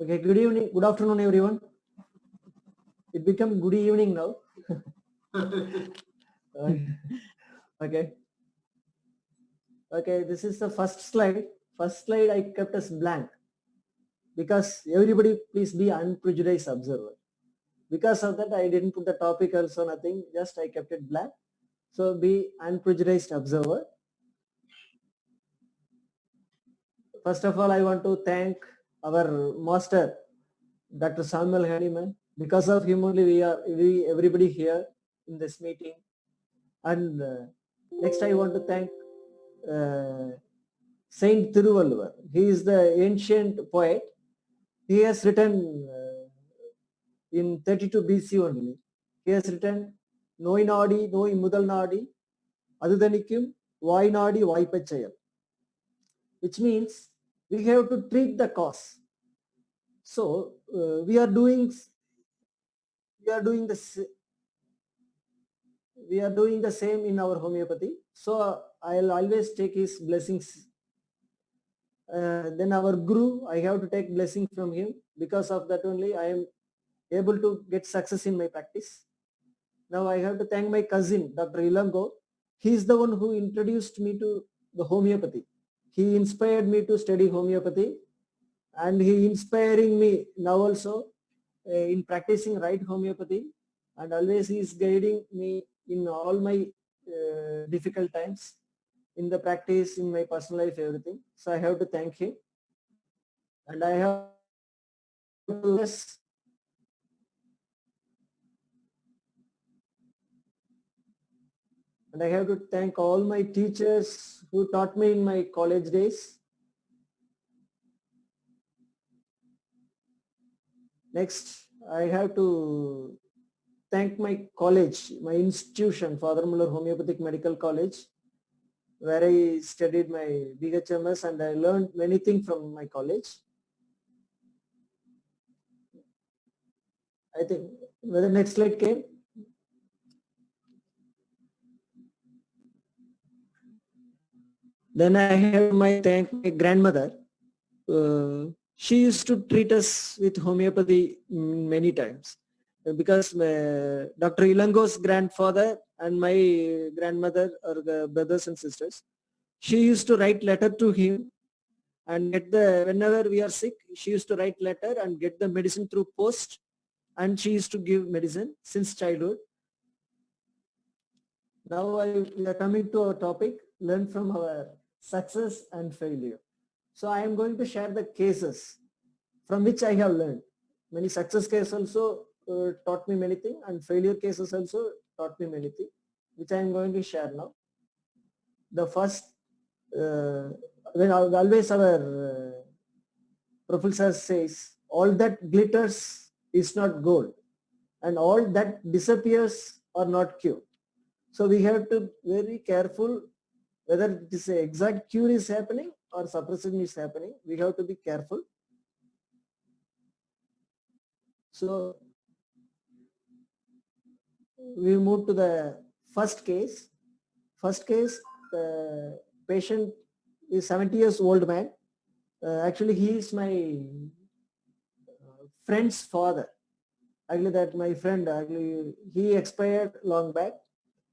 Okay, good evening, good afternoon, everyone. It become good evening now. Okay. Okay, this is the first slide. First slide I kept as blank because everybody please be unprejudiced observer. Because of that, I didn't put the topic also, nothing, just I kept it blank. So be unprejudiced observer. First of all, I want to thank our master, Dr. Samuel Hahnemann. Because of him only we everybody here in this meeting. And next I want to thank Saint Thiruvalluvar. He is the ancient poet. He has written in 32 BC only. He has written Noi Nadi, Noi Mudal Nadi, Adudanikum, Vai Nadi, Vai Pachayal, which means we have to treat the cause. So we are doing the same in our homeopathy. So I'll always take his blessings. Then our guru, I have to take blessing from him. Because of that only I am able to get success in my practice. Now I have to thank my cousin, Dr. Ilango. He is the one who introduced me to the homeopathy. He inspired me to study homeopathy, and he inspiring me now also in practicing right homeopathy, and always he is guiding me in all my difficult times, in the practice, in my personal life, everything. So I have to thank him, and I have to and I have to thank all my teachers who taught me in my college days. Next, I have to thank my college, my institution, Father Muller Homeopathic Medical College, where I studied my BHMS and I learned many things from my college. I think where the next slide came. Then I have my thank my grandmother. She used to treat us with homeopathy many times because Dr. Ilango's grandfather and my grandmother are brothers and sisters. She used to write letter to him and get whenever we are sick, she used to write letter and get the medicine through post, and she used to give medicine since childhood. Now we are coming to our topic, learn from our success and failure. So I am going to share the cases from which I have learned. Many success cases also taught me many things, and failure cases also taught me many things, which I am going to share now. The first, when always our professor says, all that glitters is not gold, and all that disappears are not cure. So we have to very careful whether it is a exact cure is happening or suppression is happening. We have to be careful. So we move to the first case. First case, the patient is 70 years old man. Actually, he is my friend's father. Actually, that my friend, actually, he expired long back.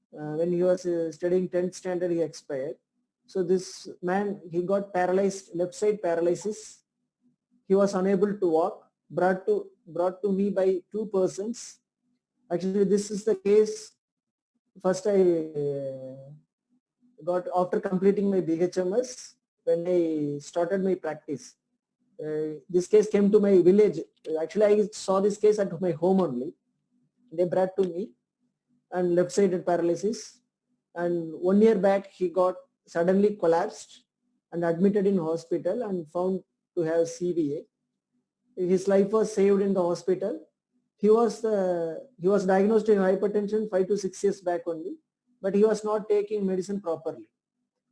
When he was studying 10th standard, he expired. So this man, he got paralyzed, left side paralysis. He was unable to walk, brought to me by two persons. Actually, this is the case. First, I got after completing my BHMS, when I started my practice. This case came to my village. Actually, I saw this case at my home only. They brought to me and left-sided paralysis. And 1 year back, he got suddenly collapsed and admitted in hospital and found to have CVA. His life was saved in the hospital. He was diagnosed with hypertension 5 to 6 years back only, but he was not taking medicine properly.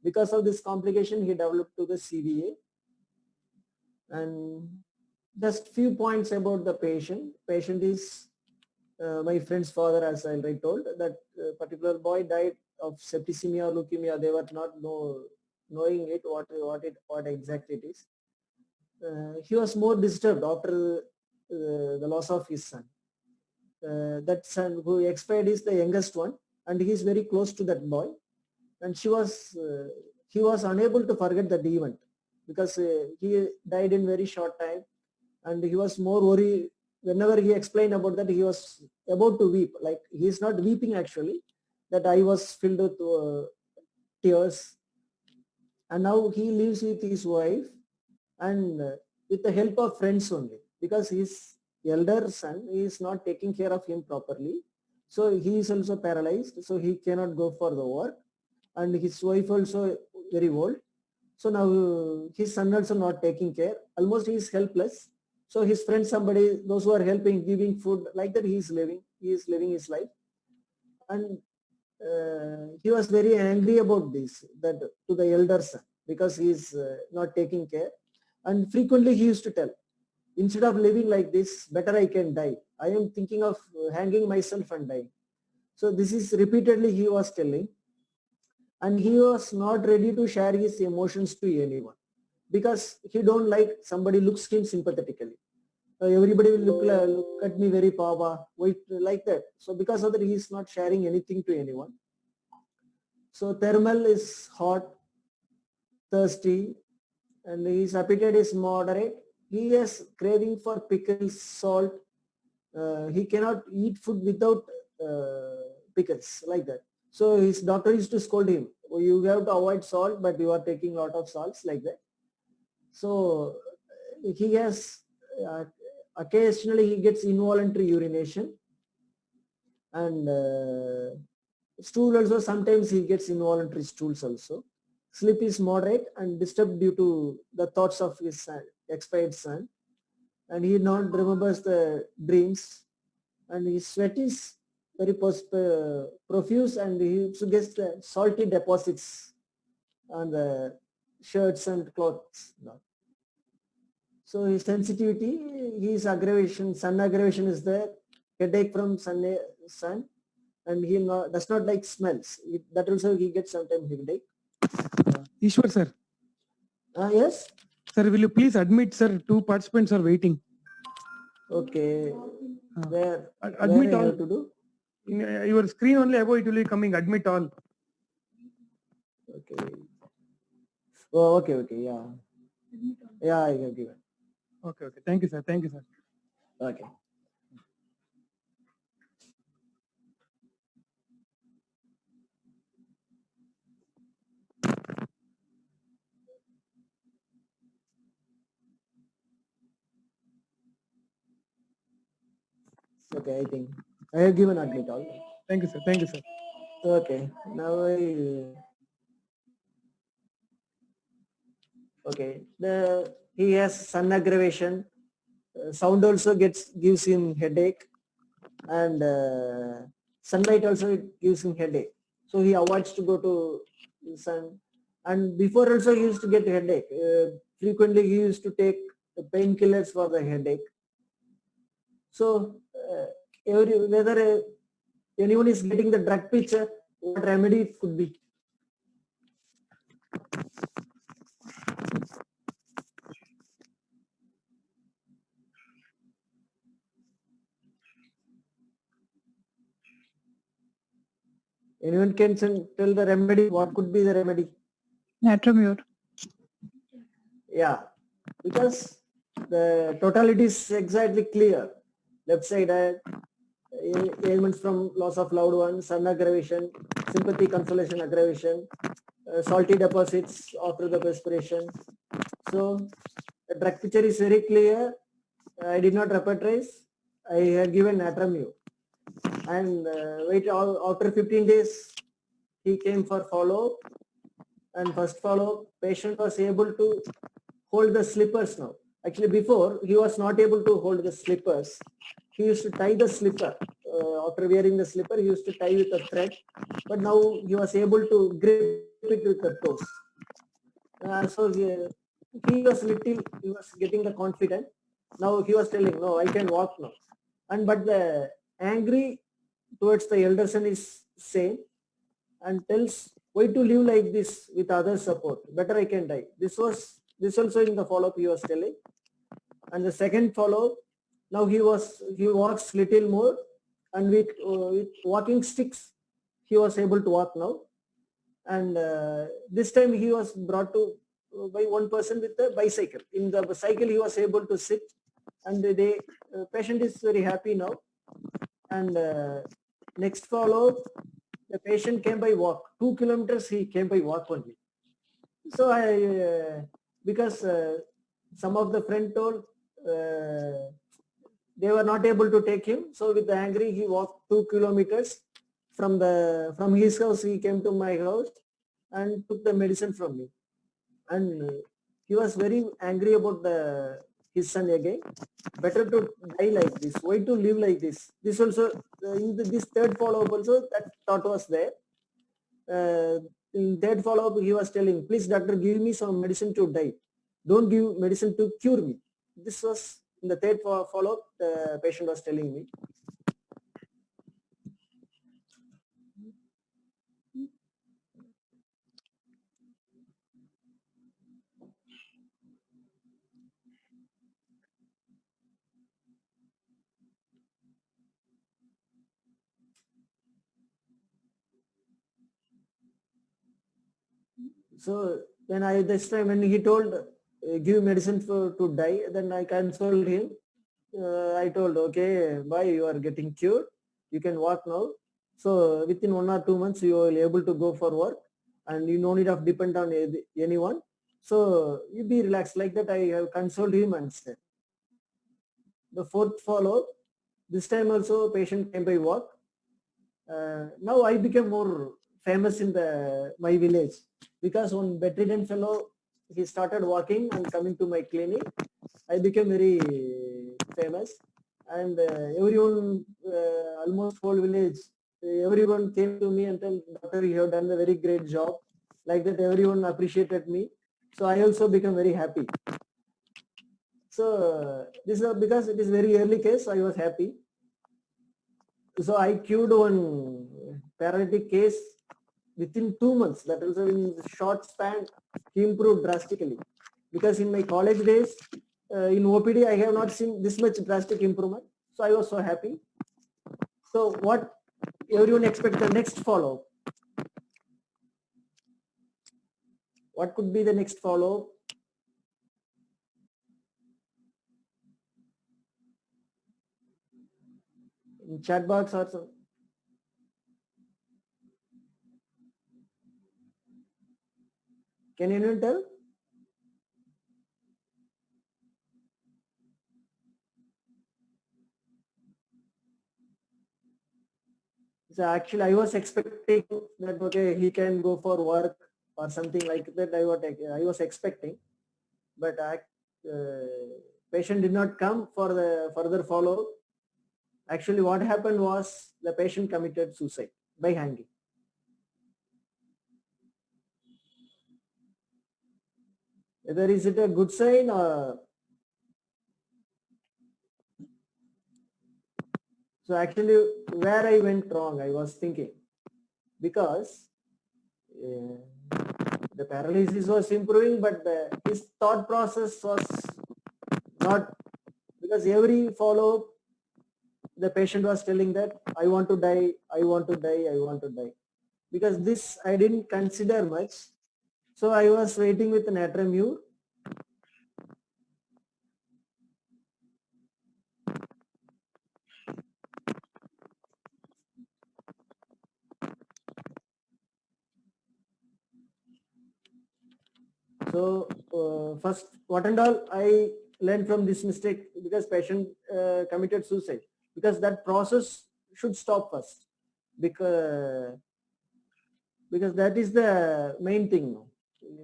Because of this complication, he developed to the CVA. And just few points about the patient. Patient is my friend's father, as I already told. That particular boy died of septicemia or leukemia. They were not knowing it, what exactly it is. he was more disturbed after the loss of his son. That son who expired is the youngest one, and he is very close to that boy. And he was unable to forget that event because he died in very short time, and he was more worried. Whenever he explained about that, he was about to weep. Like he is not weeping actually, that I was filled with tears. And now he lives with his wife and with the help of friends only, because his elder son is not taking care of him properly. So he is also paralyzed, so he cannot go for the work, and his wife also very old. So now his son also not taking care. Almost he is helpless. So his friend, somebody, those who are helping, giving food, like that he is living his life. And he was very angry about this, that to the elder son, because he is not taking care. And frequently he used to tell, instead of living like this, better I can die. I am thinking of hanging myself and dying. So this is repeatedly he was telling, and he was not ready to share his emotions to anyone because he don't like somebody looks him sympathetically. Everybody will look at me very pava, wait, like that. So because of that, he is not sharing anything to anyone. So thermal is hot, thirsty, and his appetite is moderate. He has craving for pickles, salt. He cannot eat food without pickles, like that. So his doctor used to scold him, "Oh, you have to avoid salt, but you are taking a lot of salts," like that. So he has occasionally he gets involuntary urination, and stool also, sometimes he gets involuntary stools also. Sleep is moderate and disturbed due to the thoughts of his son, expired son, and he not remembers the dreams, and his sweat is very profuse, and he also gets the salty deposits on the shirts and clothes. So his sensitivity, his aggravation, sun aggravation is there, headache from sun, and he does not like smells. That also he gets sometimes headache. Ishwar sir. Yes? Sir, will you please admit, sir, 2 participants are waiting. Okay. Where Admit I all. have to do? In your screen only above it will be coming, admit all. Okay. Oh, okay, yeah. Yeah, I have given. Okay. Thank you, sir. Okay. Okay, I think I have given admit all. Thank you, sir. Okay. Now okay. He has sun aggravation. Sound also gives him headache, and sunlight also gives him headache. So he avoids to go to the sun. And before also he used to get headache. Frequently he used to take the painkillers for the headache. So whether anyone is getting the drug picture, what remedy it could be? Anyone can tell the remedy? What could be the remedy? Natramure. Yeah, because the totality is exactly clear. Left side ailments from loss of loved ones, sun aggravation, sympathy, consolation, aggravation, salty deposits after the perspiration. So the drug picture is very clear. I did not repetize. I had given Natramure, and after 15 days he came for follow, and first follow patient was able to hold the slippers now. Actually before he was not able to hold the slippers. He used to tie the slipper. After wearing the slipper, he used to tie with a thread, but now he was able to grip it with the toes. So he was getting the confident. Now he was telling, no, I can walk now. And but the angry towards the elder son is same, and tells, why to live like this with other support? Better I can die. This was This also in the follow-up he was telling. And the second follow-up, now he walks little more, and with walking sticks, he was able to walk now. And this time he was brought to by one person with a bicycle. In the cycle he was able to sit, and the patient is very happy now. And next follow-up, the patient came by walk. 2 kilometers he came by walk only. So because some of the friend told they were not able to take him. So with the angry, he walked 2 kilometers from his house. He came to my house and took the medicine from me. And he was very angry about his son again. Better to die like this. Why to live like this? This also in this third follow-up also that thought was there. In third follow-up, he was telling, please doctor, give me some medicine to die. Don't give medicine to cure me. This was in the third follow-up, the patient was telling me. So when this time when he told give medicine to die, then I consoled him. I told, okay, boy, you are getting cured. You can walk now. So within 1 or 2 months, you will be able to go for work, and you no need of depend on anyone. So you be relaxed. Like that, I have consoled him and said. The fourth follow, this time also patient came by walk. Now I became more famous in my village, because one bedridden fellow, he started walking and coming to my clinic. I became very famous, and everyone, almost whole village, everyone came to me and told, doctor, you have done a very great job. Like that, everyone appreciated me. So I also became very happy. So this is because it is very early case, I was happy. So I cured one paralytic case within 2 months. That also in short span, he improved drastically. Because in my college days, in OPD, I have not seen this much drastic improvement. So I was so happy. So what everyone expect the next follow? What could be the next follow? In chat box or some? Can anyone tell? So actually, I was expecting that, okay, he can go for work or something like that. I was expecting, but patient did not come for the further follow. Actually, what happened was the patient committed suicide by hanging. Whether is it a good sign or? So actually, where I went wrong, I was thinking, because the paralysis was improving, but his thought process was not, because every follow-up, the patient was telling that I want to die, I want to die, I want to die. Because this I didn't consider much. So I was waiting with an atramure. So first, what and all I learned from this mistake, because patient committed suicide, because that process should stop first, because that is the main thing. No?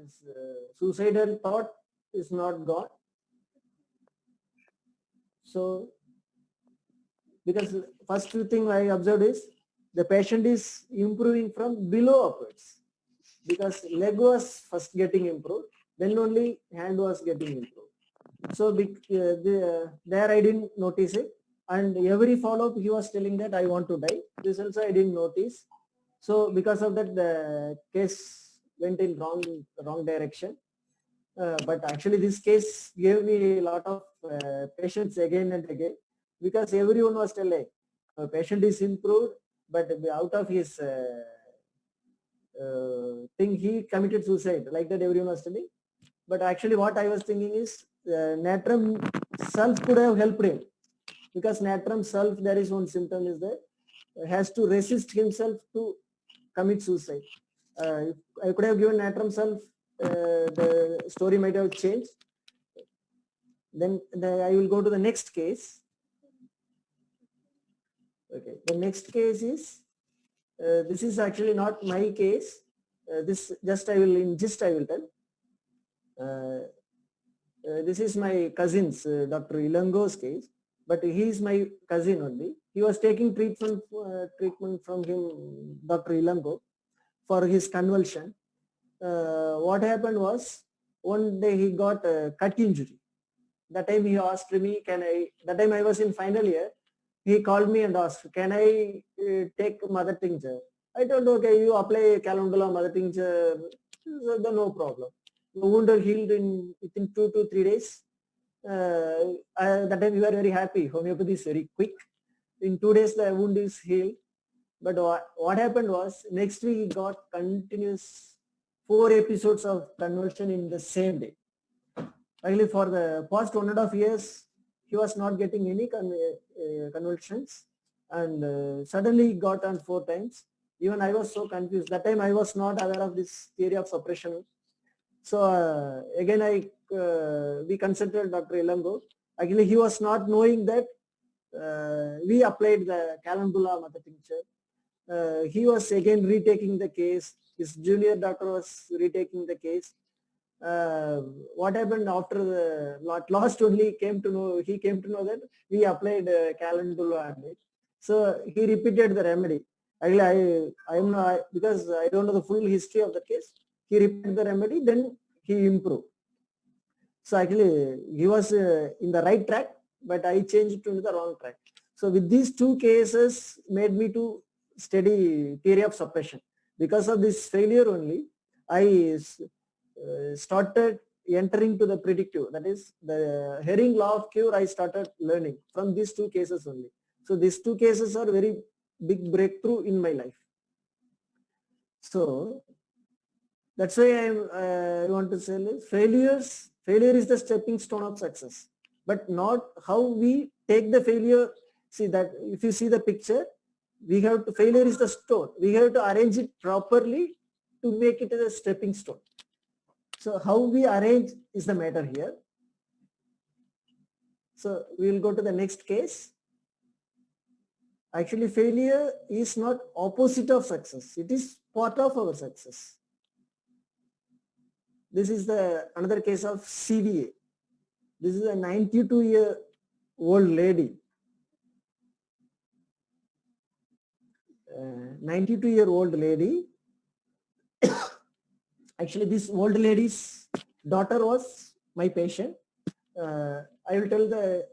Is, suicidal thought is not gone. So because first thing I observed is the patient is improving from below upwards, because leg was first getting improved, then only hand was getting improved. So there I didn't notice it, and every follow-up he was telling that I want to die. This also I didn't notice. So because of that, the case went in wrong direction. But actually this case gave me a lot of patience again and again, because everyone was telling patient is improved, but out of his thing he committed suicide, like that everyone was telling. But actually what I was thinking is natrum self could have helped him, because natrum self, there is one symptom is that has to resist himself to commit suicide. If I could have given natrum self, the story might have changed. Then I will go to the next case. Okay, the next case is this is actually not my case. This just I will in gist I will tell. This is my cousin's Dr. Ilango's case, but he is my cousin only. He was taking treatment from him, Dr. Ilango, for his convulsion. What happened was one day he got a cut injury. That time he asked me, that time I was in final year, he called me and asked, can I take mother tincture? I told, okay, you apply calendula mother tincture, then no problem. The wound healed within 2 to 3 days. That time we were very happy. Homeopathy is very quick. In 2 days the wound is healed. But what happened was next week he got continuous 4 episodes of convulsion in the same day. Actually, for the past 1.5 years, he was not getting any convulsions, and suddenly he got on 4 times. Even I was so confused. That time I was not aware of this theory of suppression. So again, we consulted Dr. Ilango. Actually, he was not knowing that we applied the calendula mother tincture. He was again retaking the case. His junior doctor was retaking the case. What happened after the last only he came to know that we applied calendula on it. So he repeated the remedy. Actually, I am not, because I don't know the full history of the case. He repeated the remedy, then he improved. So actually he was in the right track, but I changed to the wrong track. So with these 2 cases made me to study theory of suppression. Because of this failure only, I started entering to the predictive, that is the Herring law of cure. I started learning from these 2 cases only. So these 2 cases are very big breakthrough in my life. So that's why I want to say failure is the stepping stone of success, but not how we take the failure. See that if you see the picture, failure is the stone. We have to arrange it properly to make it as a stepping stone. So how we arrange is the matter here. So we will go to the next case. Actually, failure is not opposite of success. It is part of our success. This is another case of CVA. This is a 92-year-old lady. 92-year-old lady. Actually, this old lady's daughter was my patient. I will tell the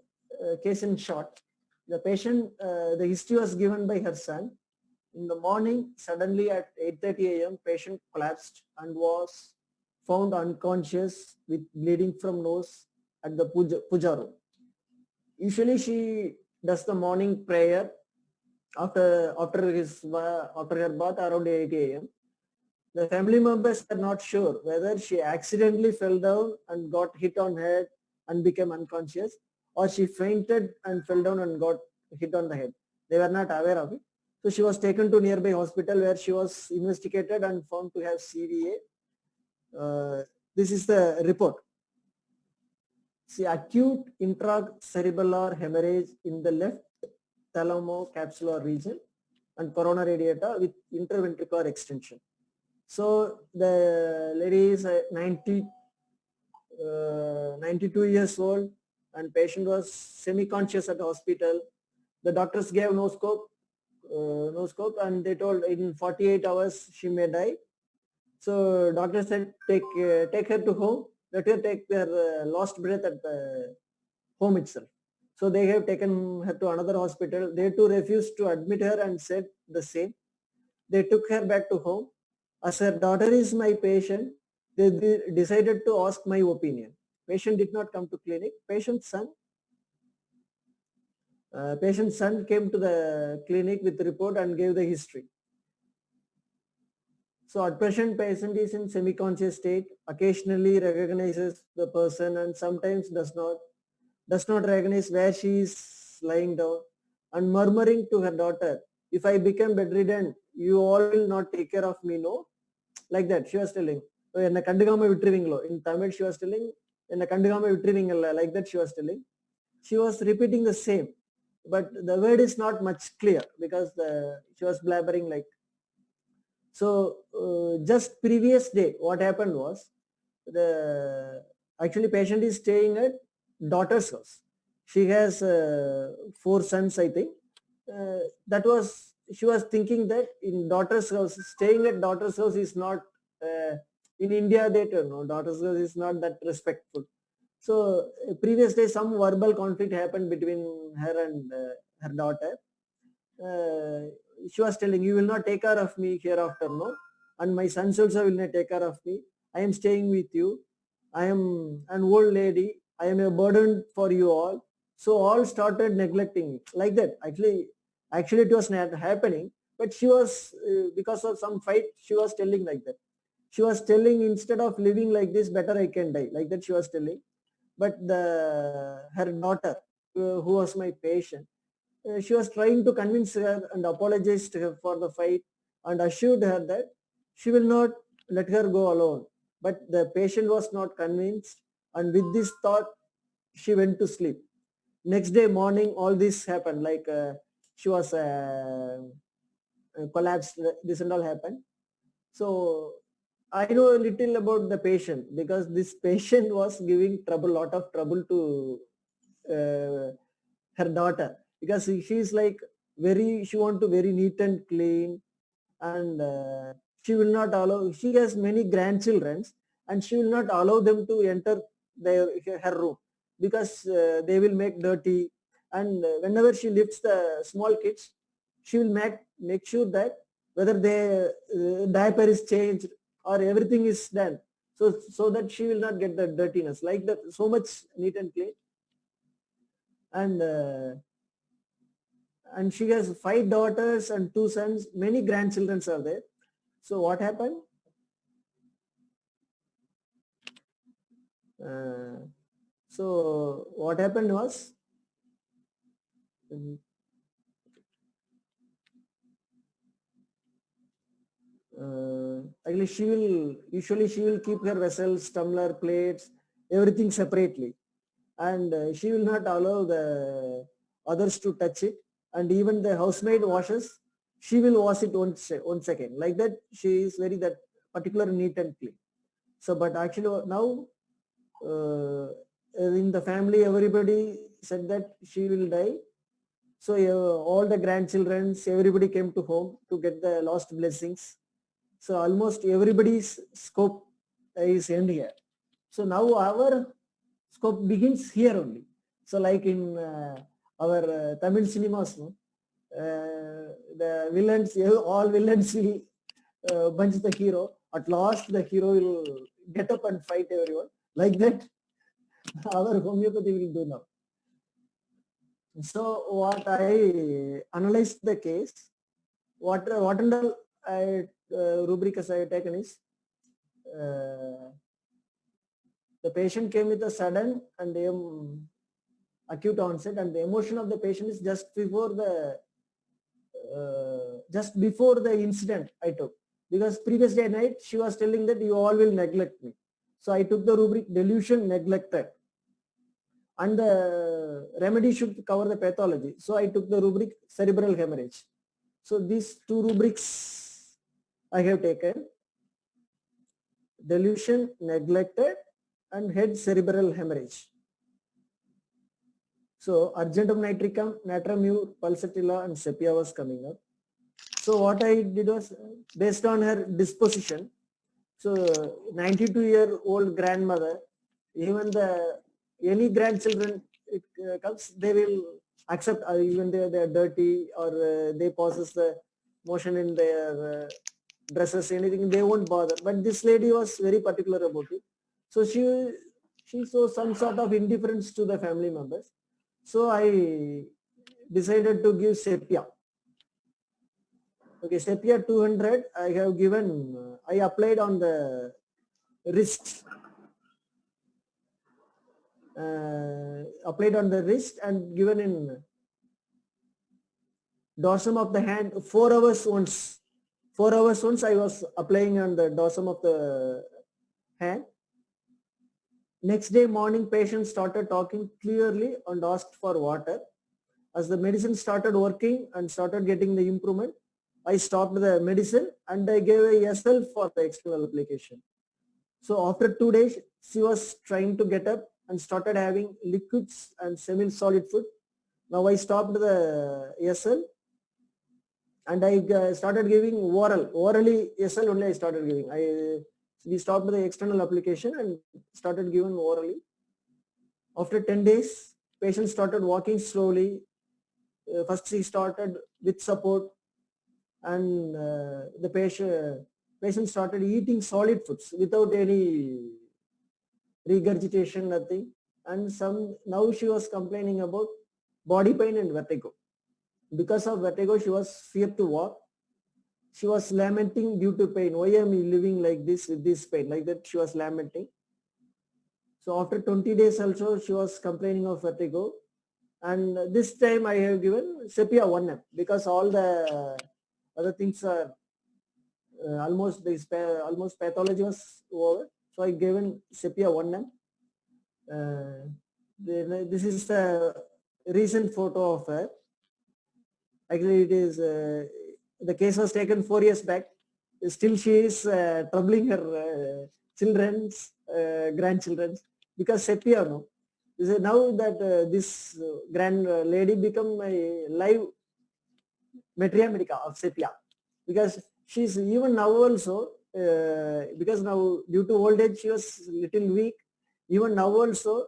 case in short. The patient, the history was given by her son. In the morning, suddenly at 8:30 a.m., patient collapsed and was found unconscious with bleeding from nose at the puja room. Usually she does the morning prayer after her bath around 8 a.m. The family members are not sure whether she accidentally fell down and got hit on head and became unconscious, or she fainted and fell down and got hit on the head. They were not aware of it. So she was taken to nearby hospital where she was investigated and found to have CVA. This is the report. See, acute intracerebellar hemorrhage in the left thalamo-capsular region and coronary data with interventricular extension. So the lady is 92 years old and patient was semi-conscious at the hospital. The doctors gave no scope and they told in 48 hours she may die. So doctor said take her to home, let her take their last breath at the home itself. So they have taken her to another hospital. They too refused to admit her and said the same. They took her back to home. As her daughter is my patient, they decided to ask my opinion. Patient did not come to clinic. Patient's son came to the clinic with the report and gave the history. So at present, patient is in semi-conscious state, occasionally recognizes the person and sometimes does not recognize where she is lying down, and murmuring to her daughter, if I become bedridden, you all will not take care of me, no? Like that, she was telling. In Tamil, she was telling, like that she was telling. She was repeating the same, but the word is not much clear because she was blabbering like. So just previous day, what happened was, the actually patient is staying at daughter's house. She has 4 sons, I think. She was thinking that in daughter's house, staying at daughter's house is not, in India they don't know, daughter's house is not that respectful. So previous day some verbal conflict happened between her and her daughter. She was telling, you will not take care of me hereafter, no? And my sons also will not take care of me. I am staying with you. I am an old lady. I am a burden for you all. So all started neglecting me like that. Actually it was not happening, but she was, because of some fight, she was telling like that. She was telling, instead of living like this, better I can die. Like that she was telling. But her daughter, who was my patient, she was trying to convince her and apologized to her for the fight and assured her that she will not let her go alone. But the patient was not convinced, and with this thought, she went to sleep. Next day morning, all this happened, like she was collapsed, this and all happened. So I know a little about the patient because this patient was giving lot of trouble to her daughter, because she is like she want to very neat and clean, and she will not allow, she has many grandchildren and she will not allow them to enter her room because they will make dirty, and whenever she lifts the small kids, she will make sure that whether their diaper is changed or everything is done, so that she will not get the dirtiness, like that, so much neat and clean. And she has 5 daughters and 2 sons, many grandchildren are there. So what happened? So what happened was, actually she will keep her vessels, tumbler, plates, everything separately, and she will not allow the others to touch it, and even the housemaid washes, she will wash it one second, like that. She is very that particular neat and clean. So but actually now in the family everybody said that she will die. So all the grandchildren, everybody came to home to get the lost blessings. So almost everybody's scope is end here. So now our scope begins here only. So like in our Tamil cinemas, no, the villains, all villains will bunch the hero. At last the hero will get up and fight everyone. Like that, our homeopathy will do now. So what I analyzed the case, what and all rubric as I have taken is, the patient came with a sudden and acute onset, and the emotion of the patient is just before the incident I took, because previous day night she was telling that you all will neglect me. So I took the rubric delusion neglected, and the remedy should cover the pathology. So I took the rubric cerebral hemorrhage. So these 2 rubrics I have taken: delusion neglected and head cerebral hemorrhage. So argentum nitricum, natrum pulsatilla and sepia was coming up. So what I did was, based on her disposition, so 92-year-old grandmother, even any grandchildren it comes, they will accept, even they are dirty or they possess the motion in their dresses, anything, they won't bother. But this lady was very particular about it. So she showed some sort of indifference to the family members. So I decided to give sepia. Okay, sepia 200 I have given, I applied on the wrist. Applied on the wrist and given in dorsum of the hand 4 hours once. 4 hours once I was applying on the dorsum of the hand. Next day morning, patient started talking clearly and asked for water. As the medicine started working and started getting the improvement, I stopped the medicine and I gave a SL for the external application. So after 2 days, she was trying to get up and started having liquids and semi-solid food. Now I stopped the SL and I started giving orally SL only I started giving. We stopped the external application and started giving orally. After 10 days, patient started walking slowly. First he started with support and the patient started eating solid foods without any regurgitation, nothing. And now she was complaining about body pain and vertigo. Because of vertigo, she was feared to walk. She was lamenting due to pain. Why am I living like this with this pain? Like that she was lamenting. So after 20 days also she was complaining of vertigo. And this time I have given sepia 1M because all the other things are almost pathology was over. So I given sepia 1M. This is the recent photo of her. Actually, it is the case was taken 4 years back. Still, she is troubling her children's grandchildren because sepia. No, now that this grand lady become a live materia medica of sepia because she's even now also because now due to old age she was little weak. Even now also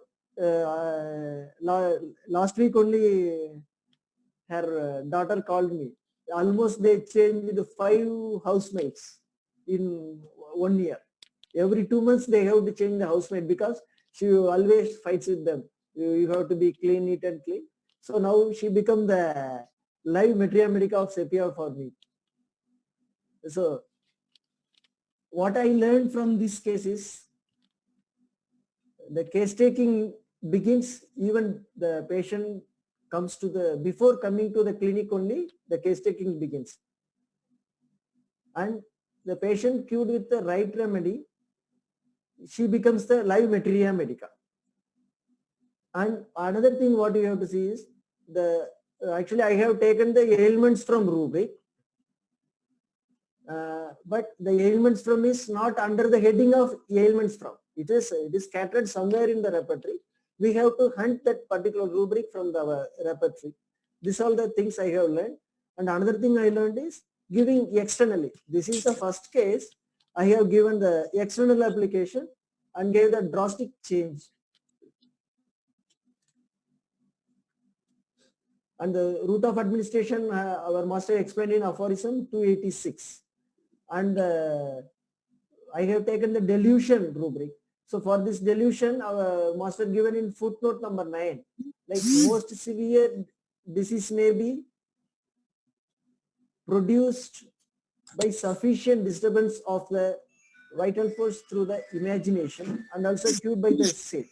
last week only her daughter called me. Almost they changed 5 housemates in 1 year. Every 2 months they have to change the housemate because she always fights with them. You have to be clean, neat and clean. So now she become the live materia medica of sepia for me. So what I learned from this case is the case taking begins even the patient comes to before coming to the clinic only the case taking begins. And the patient cured with the right remedy, she becomes the live materia medica. And another thing what you have to see is actually I have taken the ailments from rubric, but the ailments from is not under the heading of ailments from. It is scattered somewhere in the repertory. We have to hunt that particular rubric from the repertory. These are the things I have learned. And another thing I learned is giving externally. This is the first case I have given the external application and gave the drastic change. And the route of administration, our master explained in aphorism 286. And I have taken the delusion rubric. So for this delusion, our master given in footnote number 9, like most severe disease may be produced by sufficient disturbance of the vital force through the imagination and also cured by the state.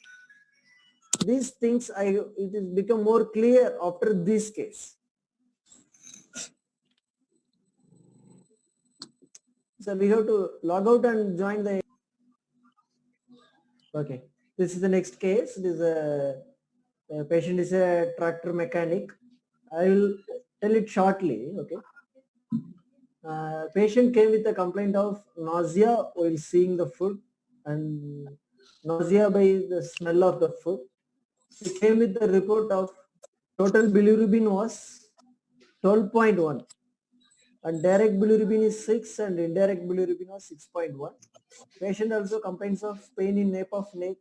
These things it has become more clear after this case. So we have to log out and join the. Okay, this is the next case. This patient is a tractor mechanic. I will tell it shortly. Okay. Patient came with a complaint of nausea while seeing the food and nausea by the smell of the food. He came with the report of total bilirubin was 12.1 and direct bilirubin is 6 and indirect bilirubin was 6.1. Patient also complains of pain in nape of neck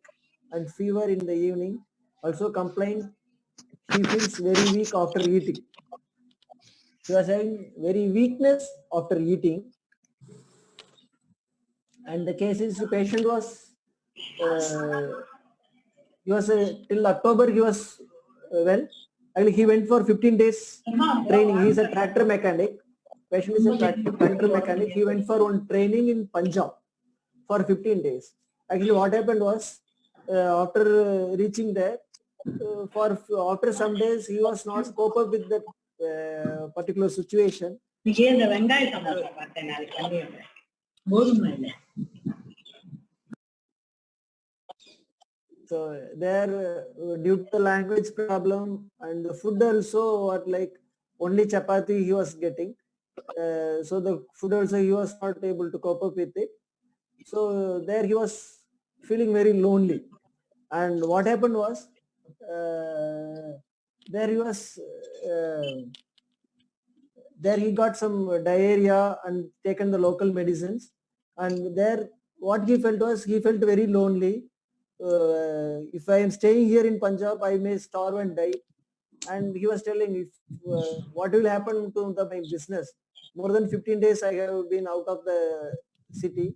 and fever in the evening. Also complained he feels very weak after eating. She was having very weakness after eating. And the case is the patient was, he was till October he was well. Actually, he went for 15 days training. He is a tractor mechanic. Patient is a tractor mechanic. He went for one training in Punjab for 15 days. Actually, what happened was, after reaching there, after some days, he was not cope up with that particular situation. So there, due to the language problem and the food also, what like only chapati he was getting. So the food also he was not able to cope up with it. So there he was feeling very lonely. And what happened was, there he was, there he got some diarrhea and taken the local medicines. And there what he felt was, he felt very lonely. If I am staying here in Punjab, I may starve and die. And he was telling, if what will happen to my business? More than 15 days I have been out of the city.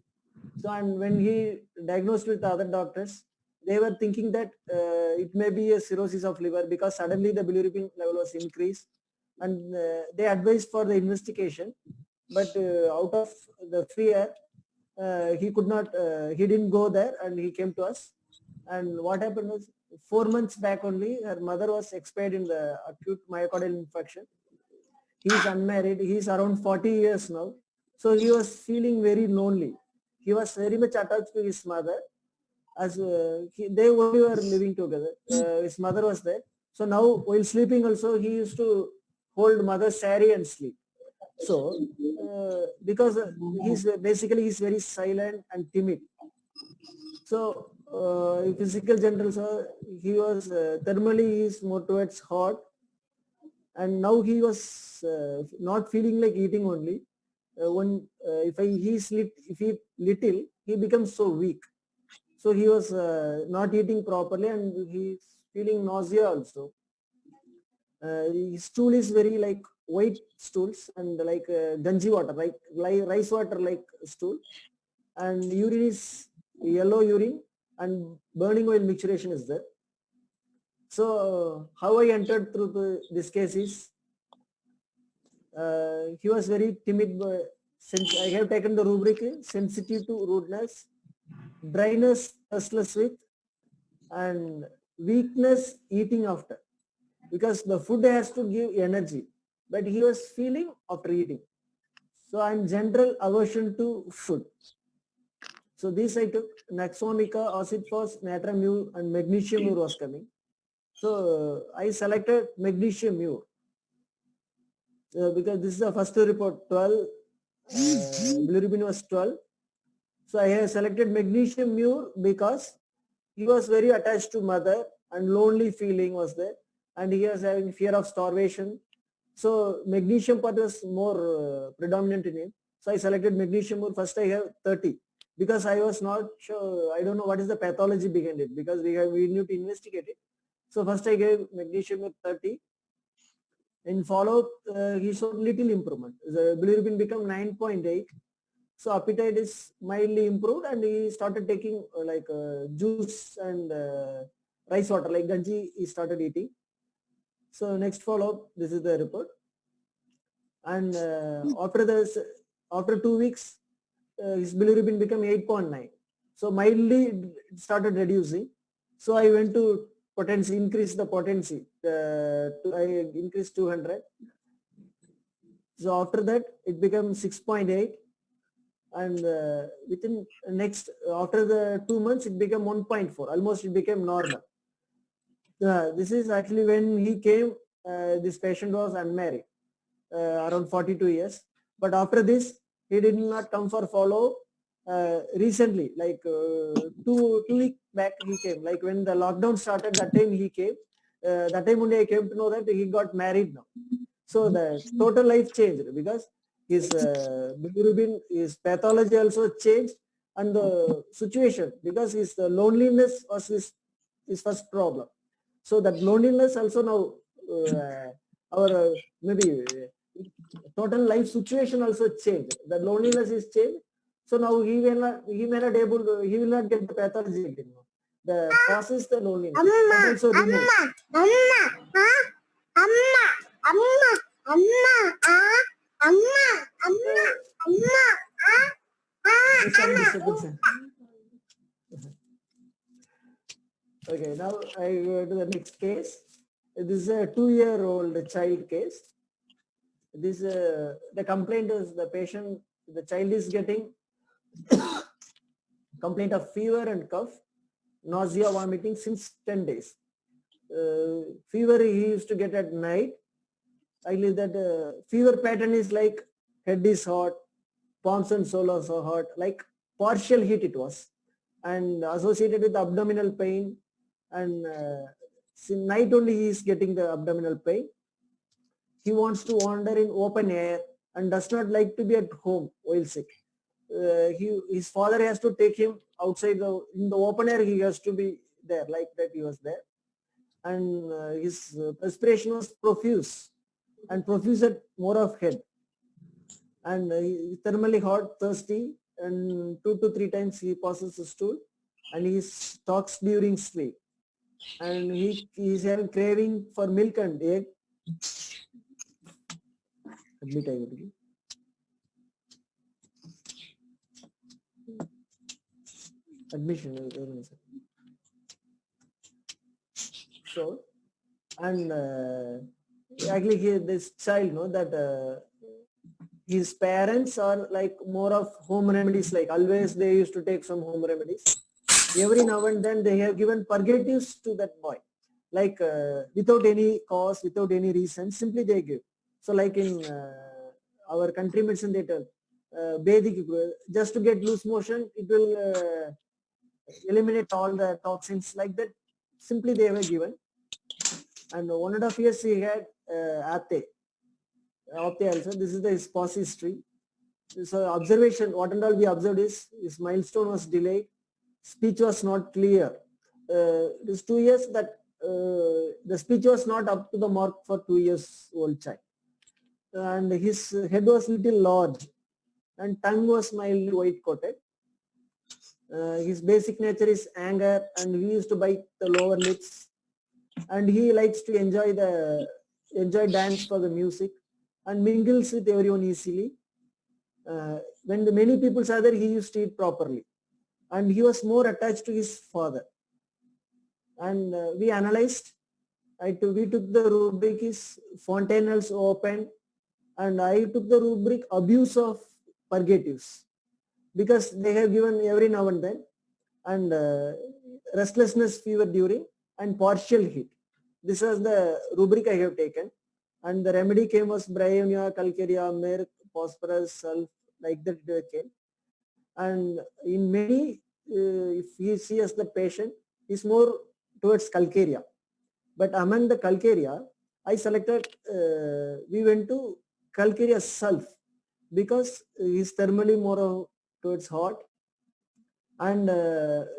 So, and when he diagnosed with other doctors, they were thinking that it may be a cirrhosis of liver, because suddenly the bilirubin level was increased, and they advised for the investigation. But out of the fear, he could not, he didn't go there, and he came to us. And what happened was, 4 months back only, her mother was expired in the acute myocardial infarction. He is unmarried. He is around 40 years now. So he was feeling very lonely. He was very much attached to his mother, as they only were living together. His mother was there. So now while sleeping also, he used to hold mother's saree and sleep. So because he's basically he's very silent and timid. So physical gender, so he was thermally he is more towards hot, and now he was not feeling like eating only. When if he little, he becomes so weak. So he was not eating properly, and he's feeling nausea also. His stool is very like white stools and like ganji water, like rice water like stool, and urine is yellow urine, and burning oil micturition is there. So how I entered through this case is, he was very timid. Since I have taken the rubric sensitive to rudeness, dryness, restless with, and weakness eating after, because the food has to give energy, but he was feeling after eating. So I'm general aversion to food. So this I took Naxonica, acid phos, natrum mure, and magnesium mure was coming. So I selected magnesium mure because this is the first report, 12, bilirubin was 12. So I have selected magnesium mure because he was very attached to mother, and lonely feeling was there, and he was having fear of starvation. So magnesium part was more predominant in him. So I selected magnesium mure. First I have 30, because I was not sure, I don't know what is the pathology behind it, because we need to investigate it. So first I gave magnesium mure 30. In follow-up, he showed little improvement. The bilirubin became 9.8. So appetite is mildly improved, and he started taking like juice and rice water, like ganji he started eating. So next follow-up, this is the report. And after 2 weeks, his bilirubin became 8.9. So mildly it started reducing. So I went to potency, increase the potency. I increased 200. So after that, it became 6.8. And within next, after the 2 months, it became 1.4. Almost it became normal. This is actually when he came, this patient was unmarried, around 42 years. But after this, he did not come for follow. Recently, like 2 weeks back, he came. Like when the lockdown started, that time he came. That time only I came to know that he got married now. So the total life changed, because his bilirubin, his pathology also changed, and the situation, because his loneliness was his first problem. So that loneliness also now, our maybe total life situation also changed. The loneliness is changed. So now he will not get the pathology again. The cause is the loneliness. That also removed. There's some disturbance. Okay, now I go to the next case. This is a 2-year-old child case. This the complaint is the child is getting complaint of fever and cough, nausea, vomiting since 10 days. Fever he used to get at night. I believe that fever pattern is like head is hot, palms and soles are hot, like partial heat it was, and associated with abdominal pain, and night only he is getting the abdominal pain. He wants to wander in open air and does not like to be at home while sick. His father has to take him outside in the open air. He has to be there, like that he was there, and his perspiration was profuse and profuse at more of head, and he thermally hot, thirsty, and 2 to 3 times he passes the stool, and he talks during sleep, and he is having craving for milk and egg. Admit ಆಗಿದೆ. Admission. So, and actually this child know that his parents are like more of home remedies, like always they used to take some home remedies. Every now and then they have given purgatives to that boy, like without any cause, without any reason, simply they give. So like in our country medicine they tell Vedic, just to get loose motion, it will eliminate all the toxins, like that simply they were given. And 1.5 years he had apte also. This is his past history. So observation, what and all we observed is his milestone was delayed, speech was not clear. This 2 years that the speech was not up to the mark for 2 years old child, and his head was little large and tongue was mildly white coated. His basic nature is anger, and he used to bite the lower lips, and he likes to enjoy dance for the music and mingles with everyone easily. When the many people are there, he used to eat properly, and he was more attached to his father. And we analyzed. We took the rubric is Fontanelles open, and I took the rubric abuse of purgatives, because they have given every now and then, and restlessness, fever during, and partial heat. This was the rubric I have taken, and the remedy came was Bryonia, Calcarea, Merck, Phosphorus, Sulf, like that it came. And in many, if you see as the patient, is more towards Calcarea. But among the Calcarea, I selected, we went to Calcarea Sulf, because he is thermally more towards hot, and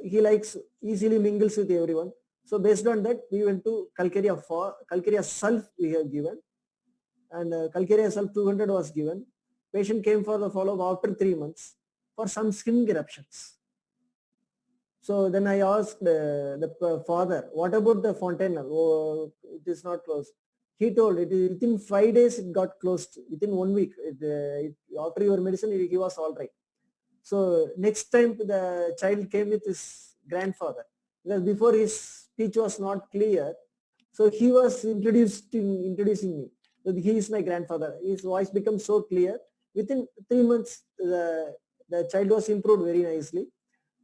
he likes easily mingles with everyone. So based on that, we went to Calcarea Sulf we have given, and Calcarea Sulf 200 was given. Patient came for the follow-up after 3 months for some skin eruptions. So then I asked the father, what about the fontanelle? Oh, it is not closed. He told it within 5 days it got closed. Within 1 week, after your medicine, he was all right. So next time the child came with his grandfather, because before his speech was not clear. So he was introducing me. So he is my grandfather. His voice becomes so clear. Within 3 months, the child was improved very nicely.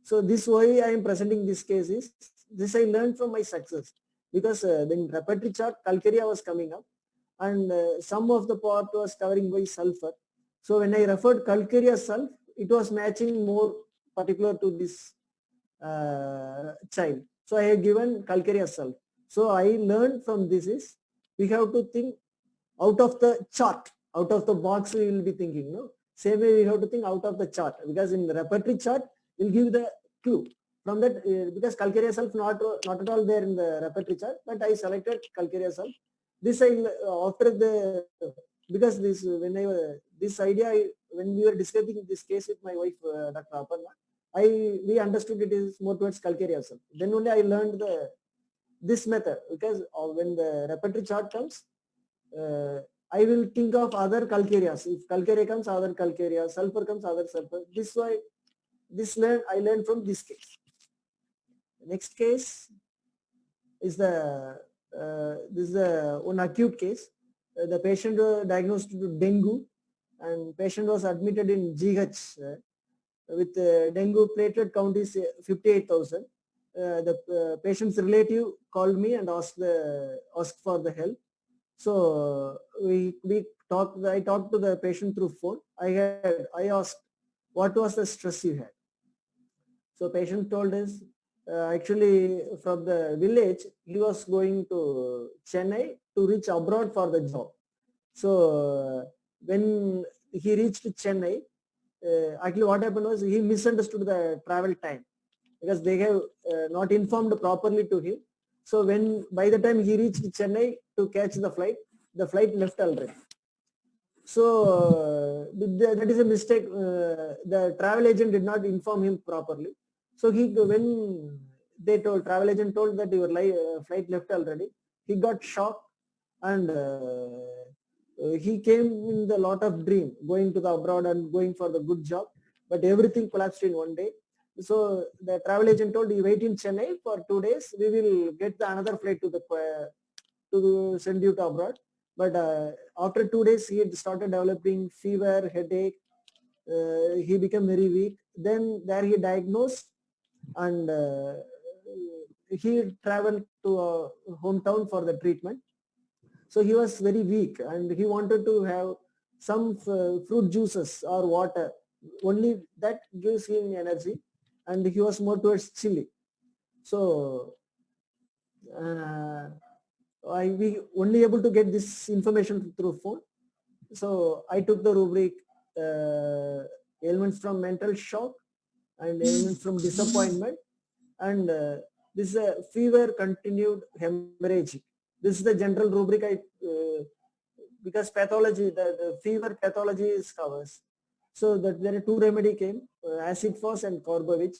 So this why I am presenting this case is, this I learned from my success, because then repertory chart Calcarea was coming up, and some of the part was covering by sulfur. So when I referred Calcarea Sulf, it was matching more particular to this child. So I have given Calcarea Sulf. So I learned from this is, we have to think out of the chart, out of the box we will be thinking. No, same way we have to think out of the chart, because in the repertory chart will give the clue. From that, because Calcarea Sulf not at all there in the repertory chart, but I selected Calcarea Sulf. This after the because this idea, when we were discussing this case with my wife, Dr. Aparna, we understood it is more towards calcareous. Then only I learned this method, because when the repertory chart comes, I will think of other calcareous. If calcarea comes, other calcarea, sulfur comes, other sulfur. I learned from this case. Next case is this is one acute case. The patient was diagnosed with dengue, and patient was admitted in GH with dengue platelet count is 58,000. The patient's relative called me and asked for the help. So we talked. I talked to the patient through phone. I asked, what was the stress you had? So patient told us, actually from the village he was going to Chennai to reach abroad for the job. So when he reached Chennai, actually what happened was he misunderstood the travel time, because they have not informed properly to him. So by the time he reached Chennai to catch the flight left already. So that is a mistake. The travel agent did not inform him properly. So when travel agent told that your flight left already, he got shocked, and he came in the lot of dream, going to the abroad and going for the good job, but everything collapsed in one day. So the travel agent told, you wait in Chennai for 2 days, we will get the another flight to send you to abroad. But after 2 days, he had started developing fever, headache. He became very weak. Then there he diagnosed, and he traveled to a hometown for the treatment. So he was very weak, and he wanted to have some fruit juices or water. Only that gives him energy, and he was more towards chili. So we only able to get this information through phone. So I took the rubric ailments from mental shock and ailments from disappointment, and this is a fever continued hemorrhagic. This is the general rubric because pathology, the fever pathology is covers. So that there are two remedy came, acid phos and Corbovich.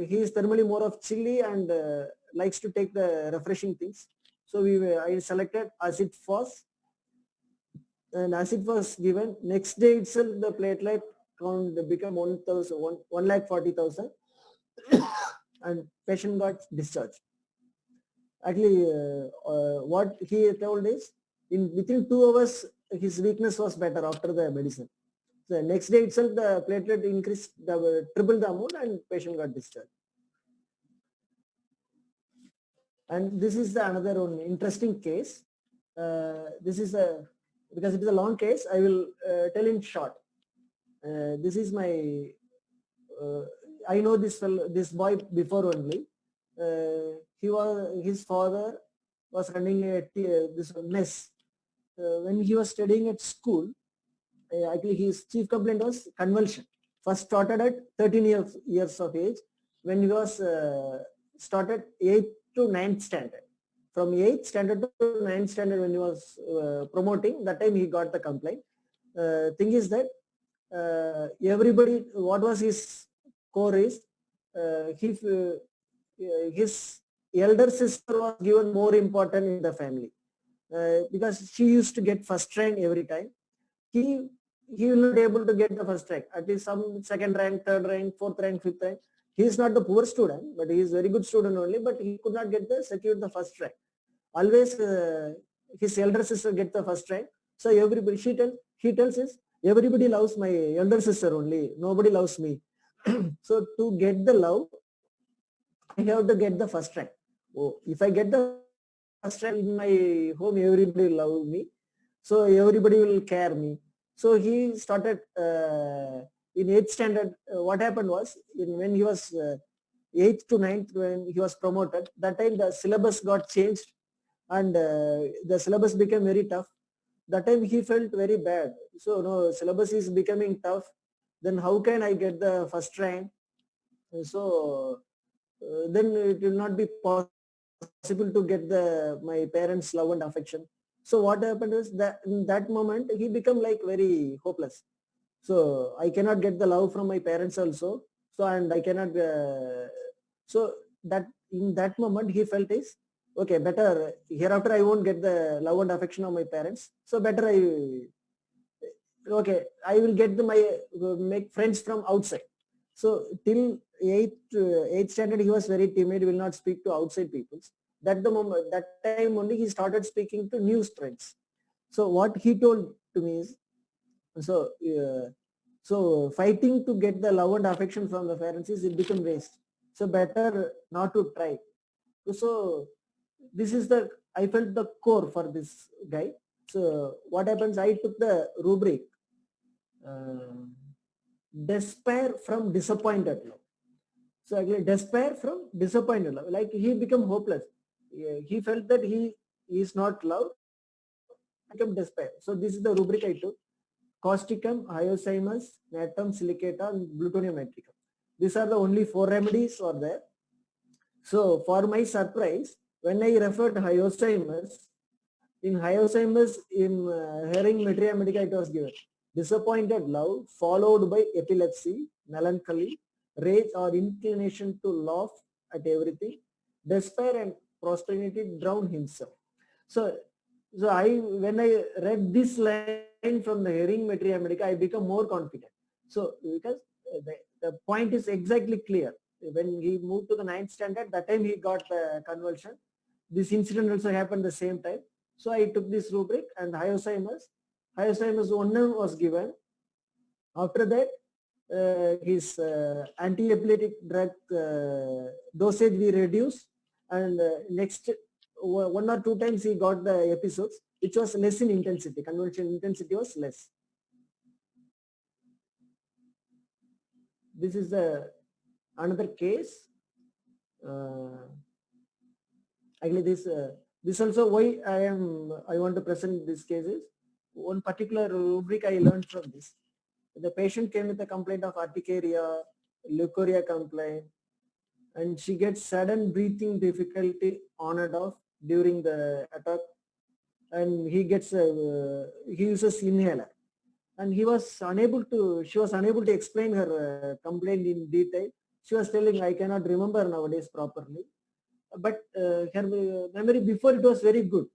He is thermally more of chilly and likes to take the refreshing things. So I selected acid phos, and acid was given. Next day itself, the platelet count became 1,40,000 and patient got discharged. Actually, what he told is, within 2 hours, his weakness was better after the medicine. The next day itself, the platelet increased, triple the amount, and patient got discharged. And this is another one interesting case. This is because it is a long case, I will tell in short. This is my, I know this boy before only. His father was running this mess. When he was studying at school, actually his chief complaint was convulsion. First started at 13 years of age, when he was started 8th to 9th standard. From 8th standard to 9th standard, when he was promoting, that time he got the complaint. Thing is that everybody, what was his core is, his elder sister was given more important in the family, because she used to get first rank every time. He will not able to get the first rank, at least some second rank, third rank, fourth rank, fifth rank. He is not the poor student, but he is very good student only, but he could not secure the first rank. Always his elder sister get the first rank. So everybody, he tells us, everybody loves my elder sister only, nobody loves me. So to get the love, I have to get the first rank. Oh, if I get the first rank in my home, everybody will love me. So everybody will care me. So he started in 8th standard. What happened was, when he was 8th to 9th, when he was promoted, that time the syllabus got changed, and the syllabus became very tough. That time he felt very bad. So no, syllabus is becoming tough. Then how can I get the first rank? So then it will not be possible to get my parents' love and affection. So what happened is that in that moment he become like very hopeless. So I cannot get the love from my parents also. So and I cannot. So that in that moment he felt is okay. Better hereafter I won't get the love and affection of my parents. So better okay, I will get my make friends from outside. So till eighth standard, he was very timid, will not speak to outside people. That time only he started speaking to new friends. So what he told to me is, so fighting to get the love and affection from the parents is it become waste. So better not to try. So this is the I felt the core for this guy. So what happens? I took the rubric uh, despair from disappointed love. So again, despair from disappointed love. Like he become hopeless. He felt that he is not loved, become despair. So this is the rubric I took. Causticum, hyoscyamus, natum silicata, and plutonium nitricum. These are the only 4 remedies are there. So for my surprise, when I referred hyoscyamus, in hyoscyamus, in herring materia medica it was given. Disappointed love followed by epilepsy, melancholy, rage or inclination to laugh at everything, despair and prosperity drown himself. So, so when I read this line from the herring materia medica, I become more confident. So because the point is exactly clear. When he moved to the 9th standard, that time he got the convulsion. This incident also happened the same time. So I took this rubric and hyoscyamus 1 was given. After that, his anti-epileptic drug dosage we reduced, and next 1 or 2 times he got the episodes, which was less in intensity. Convulsion intensity was less. This is the another case. Actually, this also why I want to present this case is one particular rubric I learned from this. The patient came with a complaint of urticaria, leukorrhea complaint, and she gets sudden breathing difficulty on and off during the attack, and he uses inhaler, and she was unable to explain her complaint in detail. She was telling, I cannot remember nowadays properly, but her memory before it was very good,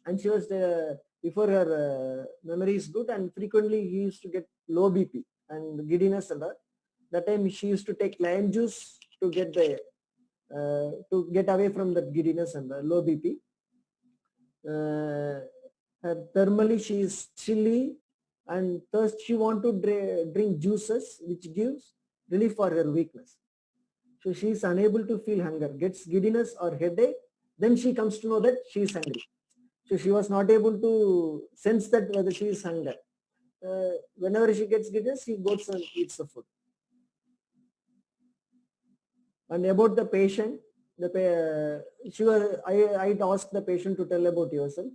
and she was before her memory is good, and frequently he used to get low BP and giddiness and that. That time she used to take lime juice to get the to get away from the giddiness and the low BP. Her thermally she is chilly and thirst. She want to drink juices which gives relief for her weakness. So she is unable to feel hunger, gets giddiness or headache. Then she comes to know that she is hungry. So she was not able to sense that whether she is hunger. Whenever she gets giddiness, she goes and eats the food. And about the patient, I asked the patient to tell about yourself.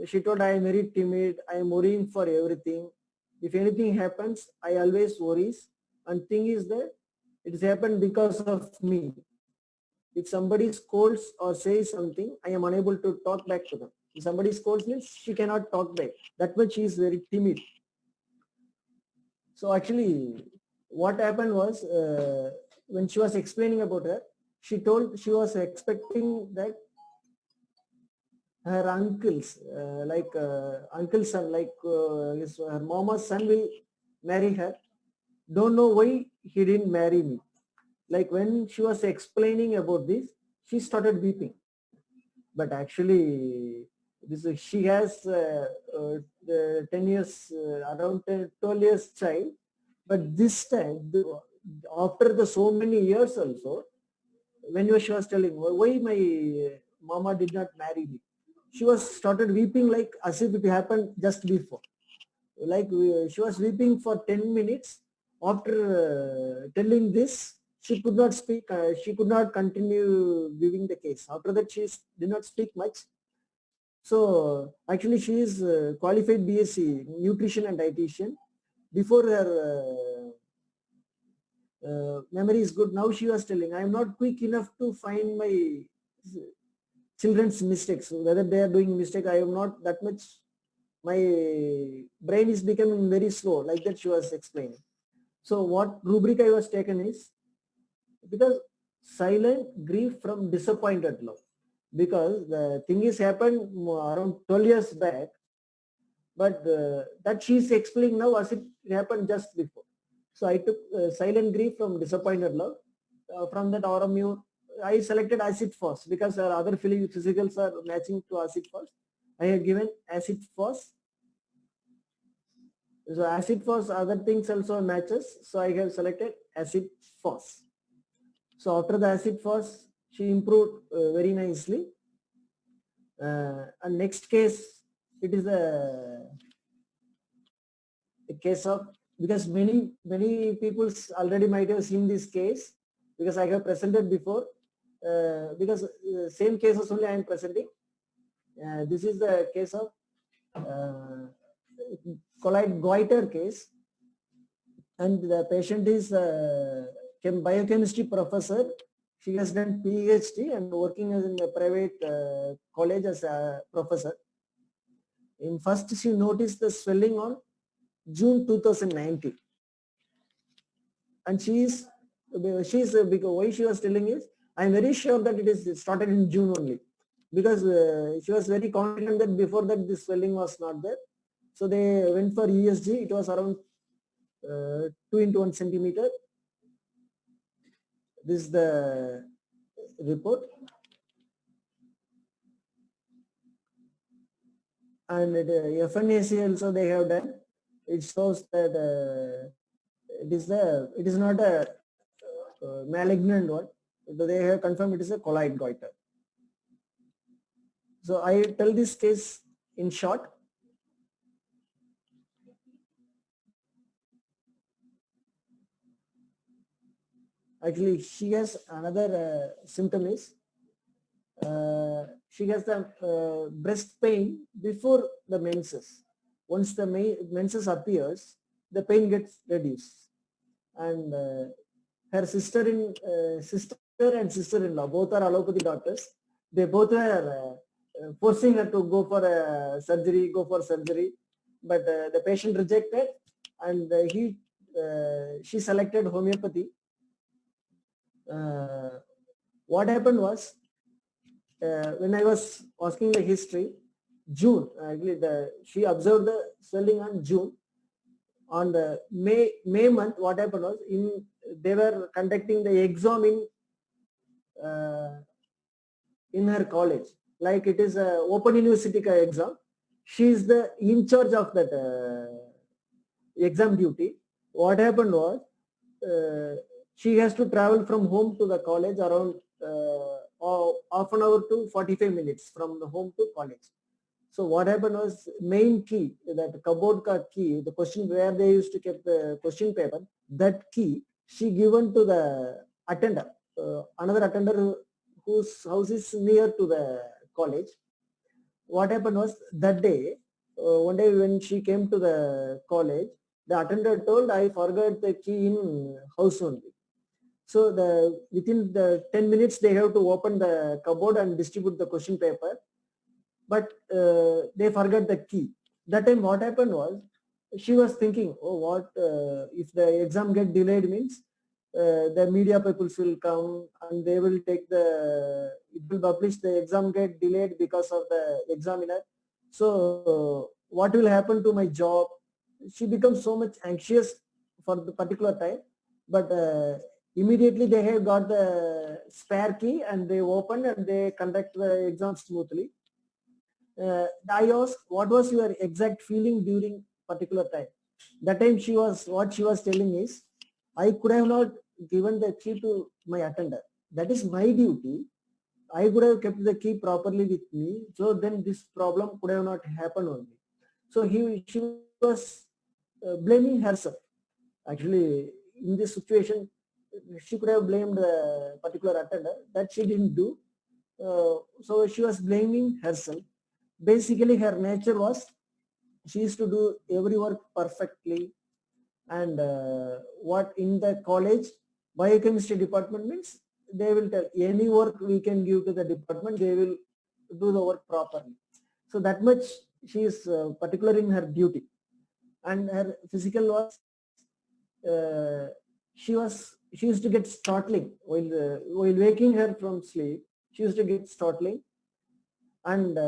She told, I am very timid. I am worrying for everything. If anything happens, I always worries. And thing is that it has happened because of me. If somebody scolds or says something, I am unable to talk back to them. If somebody scolds means she cannot talk back. That much she is very timid. So actually, what happened was when she was explaining about her, she told she was expecting that her uncles, uncle's son, her mama's son will marry her. Don't know why he didn't marry me. Like when she was explaining about this, she started weeping. But actually, she has 10 years, around 10, 12 years child. But this time, after the so many years also, when she was telling why my mama did not marry me, she was started weeping like as if it happened just before. Like she was weeping for 10 minutes. After telling this, she could not speak. She could not continue giving the case. After that, she did not speak much. So actually, she is qualified BSc nutrition and dietitian. Before her memory is good. Now she was telling, I am not quick enough to find my children's mistakes, whether they are doing mistake, I am not that much, my brain is becoming very slow, like that she was explaining. So what rubric I was taken is, because silent grief from disappointed love, because the thing is happened around 12 years back, but that she's explaining now as it happened just before. So I took silent grief from disappointed love. From that autoimmune, I selected acid phos because our other physicals are matching to acid phos. I have given acid phos. So acid phos, other things also matches. So I have selected acid phos. So after the acid phos, she improved very nicely. And next case, it is a case of, because many people already might have seen this case, because I have presented before, because same cases only I am presenting. This is the case of colloid goiter case, and the patient is biochemistry professor. She has done PhD and working as in a private college as a professor. In first, she noticed the swelling on June 2019, and she's because why she was telling is, I'm very sure that it is started in June only, because she was very confident that before that this swelling was not there. So they went for ESG. It was around 2 into 1 centimeter. This is the report, and FNAC also they have done. It shows that it is not a malignant one. They have confirmed it is a colloid goiter. So I tell this case in short. Actually, she has another symptom is, she has the breast pain before the menses. Once the menses appears, the pain gets reduced. And her sister and sister-in-law both are allopathy doctors. They both are forcing her to go for surgery, but the patient rejected, and she selected homeopathy. What happened was, when I was asking the history, June, actually she observed the swelling on June. On the May month, what happened was, they were conducting the exam in her college, like it is a open university exam. She is the in charge of that exam duty. What happened was, she has to travel from home to the college around half an hour to 45 minutes from the home to college. So what happened was, main key, that cupboard key, the question where they used to keep the question paper, that key she given to the attender, another attender whose house is near to the college. What happened was, that day, one day when she came to the college, the attender told, I forgot the key in house only. So within the 10 minutes they have to open the cupboard and distribute the question paper, but they forgot the key. That time what happened was, she was thinking, oh, what if the exam get delayed means the media people will come and they will take it will publish the exam get delayed because of the examiner. So what will happen to my job? She becomes so much anxious for the particular time, but immediately they have got the spare key and they open and they conduct the exam smoothly. I asked, what was your exact feeling during particular time? That time what she was telling is, I could have not given the key to my attender. That is my duty. I could have kept the key properly with me. So then this problem could have not happened only. So she was blaming herself. Actually, in this situation, she could have blamed the particular attender. That she didn't do. So she was blaming herself. Basically, her nature was, she used to do every work perfectly, and what in the college biochemistry department means, they will tell any work we can give to the department, they will do the work properly. So that much she is particular in her duty, and her physical was uh, she used to get startling while waking her from sleep. She used to get startling, and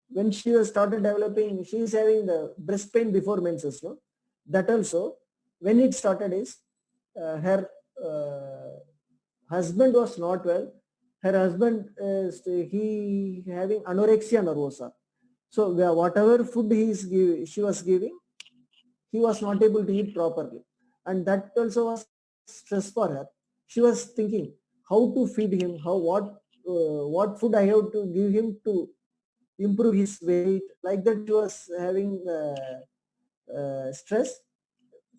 when she was started developing, she is having the breast pain before menses. No, that also when it started is her husband was not well. Her husband is he having anorexia nervosa. So whatever food she was giving, he was not able to eat properly, and that also was stress for her. She was thinking how to feed him, what food I have to give him to improve his weight. Like that, she was having stress.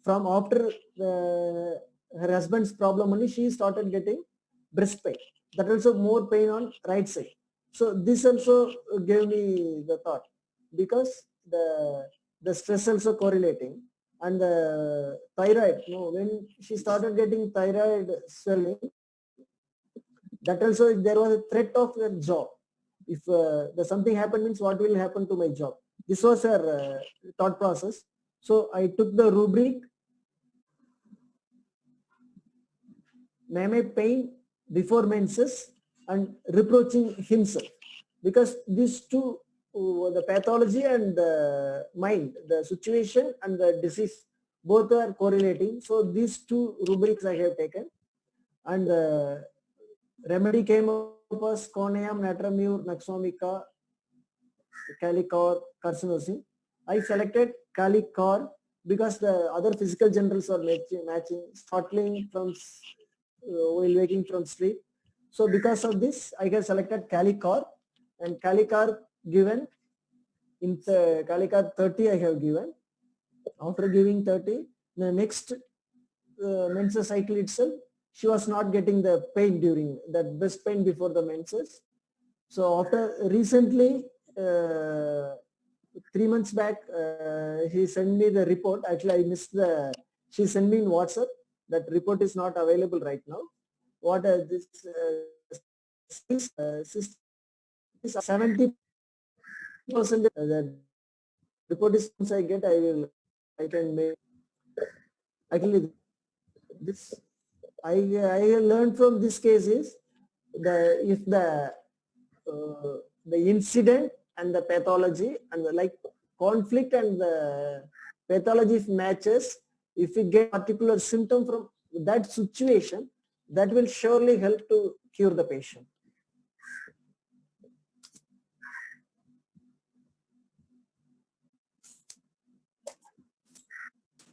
From after her husband's problem only, she started getting breast pain. That also more pain on right side. So this also gave me the thought, because the stress also correlating, and the thyroid. No, when she started getting thyroid swelling, that also there was a threat of her job. If the something happened means what will happen to my job? This was her thought process. So I took the rubric meme pain before menses and reproaching himself, because these two, the pathology and the mind, the situation and the disease, both are correlating. So these two rubrics I have taken, and the remedy came up as Coneum, Natramur, Naxomica, Calicor, Carcinosin. I selected Calicor because the other physical generals are matching, startling from while waking from sleep. So because of this, I have selected Calicor, and Calicor given in the Calicor 30 I have given. After giving 30, the next menses cycle itself, she was not getting the pain during that breast pain before the menses. So after recently, 3 months back, he sent me the report. Actually, I missed she sent me in WhatsApp. That report is not available right now. What this is 70% the report is once I get, I can make. Actually, this I learned from this case is if the incident and the pathology and the like conflict and the pathology if matches, if we get particular symptom from that situation, that will surely help to cure the patient.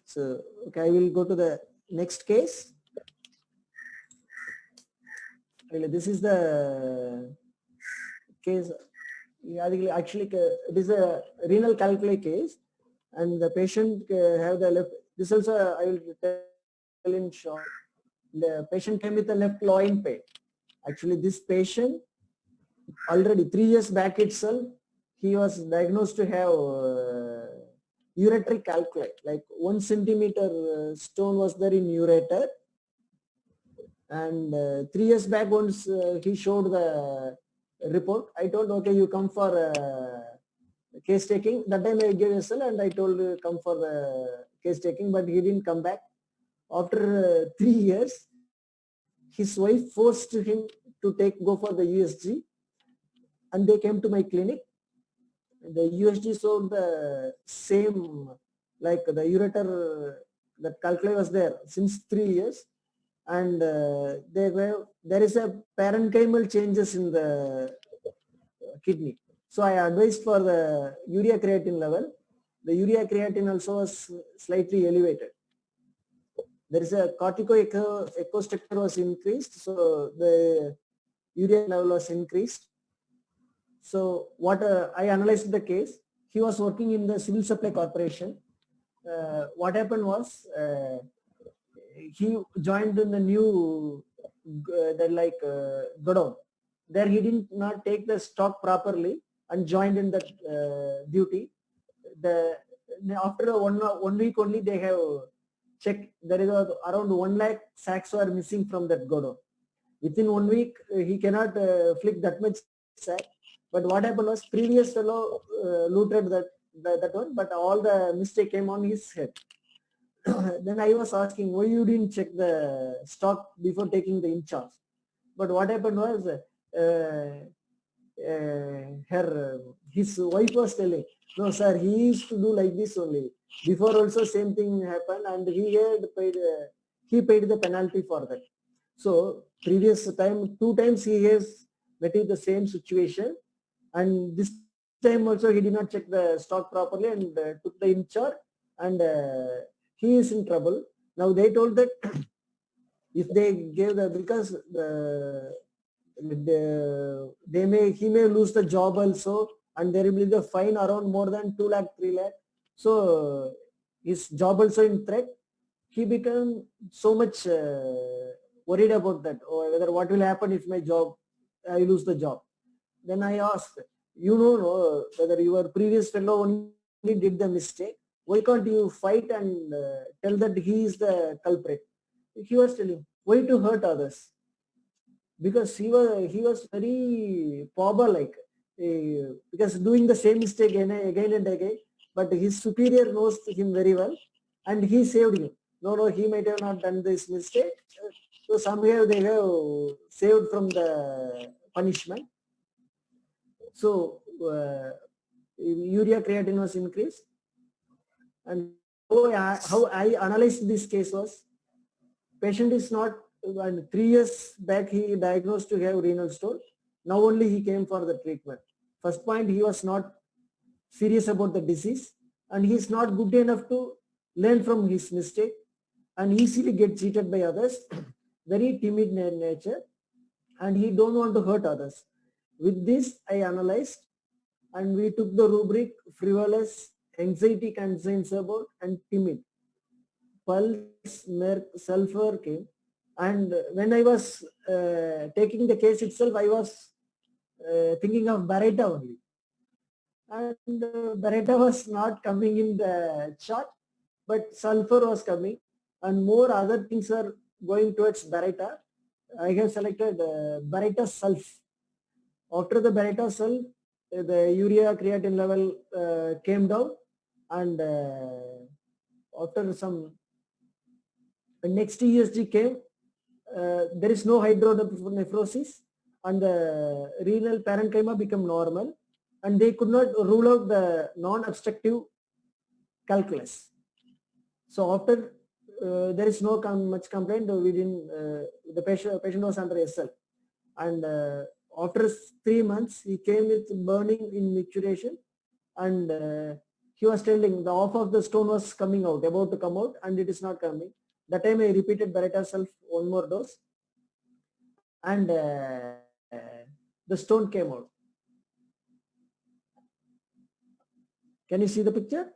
So okay, I will go to the next case. This is the case. Actually, it is a renal calculi case, and the patient have the left. This also I will tell in short. The patient came with a left loin pain. Actually, this patient already 3 years back itself, he was diagnosed to have ureteric calculi, like 1 centimeter stone was there in ureter. And 3 years back, once he showed the report, I told, okay, you come for case taking. That time I gave a cell and I told come for the case taking, but he didn't come back. After 3 years, his wife forced him to go for the USG, and they came to my clinic. The USG showed the same, like the ureter, that calculi was there since 3 years, and there is a parenchymal changes in the kidney. So I advised for the urea creatine level. The urea creatine also was slightly elevated. There is a echo structure was increased, so the urea level was increased. So what I analyzed the case. He was working in the civil supply corporation. What happened was he joined in the new godown. There he did not take the stock properly and joined in that duty. The after one week only they have checked, there is around 1 lakh sacks were missing from that godown. Within 1 week he cannot flick that much sack. But what happened was previous fellow looted that one, but all the mistake came on his head. Then I was asking, why you didn't check the stock before taking the in charge? But what happened was his wife was telling, no sir, he used to do like this only. Before also same thing happened, and he paid the penalty for that. So previous time, 2 times he has met with the same situation, and this time also he did not check the stock properly and took the in charge, and he is in trouble. Now they told that if they gave the, because he may lose the job also, and there will be the fine around more than 2 lakh 3 lakh. So his job also in threat. He became so much worried about that, or whether what will happen if my job, I lose the job. Then I asked, you know, no, whether your previous fellow only did the mistake, why can't you fight and tell that he is the culprit? He was telling, why to hurt others? Because he was very pauper like, because doing the same mistake again and again, but his superior knows him very well, and he saved him. No, he might have not done this mistake, so somehow they have saved from the punishment. So urea creatinine was increased, and how I analyzed this case was, patient is not, and 3 years back he diagnosed to have renal stone. Now only he came for the treatment. First point, he was not serious about the disease, and he is not good enough to learn from his mistake, and easily get cheated by others. Very timid in nature, and he don't want to hurt others. With this, I analyzed, and we took the rubric frivolous, anxiety concerns about, and timid. Pulse, merc, sulfur came. And when I was taking the case itself, I was thinking of Barretta only. And Barretta was not coming in the chart, but sulfur was coming, and more other things are going towards Barretta. I have selected Barretta sulf. After the Barretta sulf, the urea creatinine level came down, and after some next ESG came, there is no hydronephrosis, and the renal parenchyma become normal, and they could not rule out the non-obstructive calculus. So after there is no much complaint, we didn't, the patient was under SL, and after 3 months he came with burning in micturition, and he was telling the half of the stone was coming out, about to come out, and it is not coming. That time I repeated Barretta sulf one more dose, and the stone came out. Can you see the picture?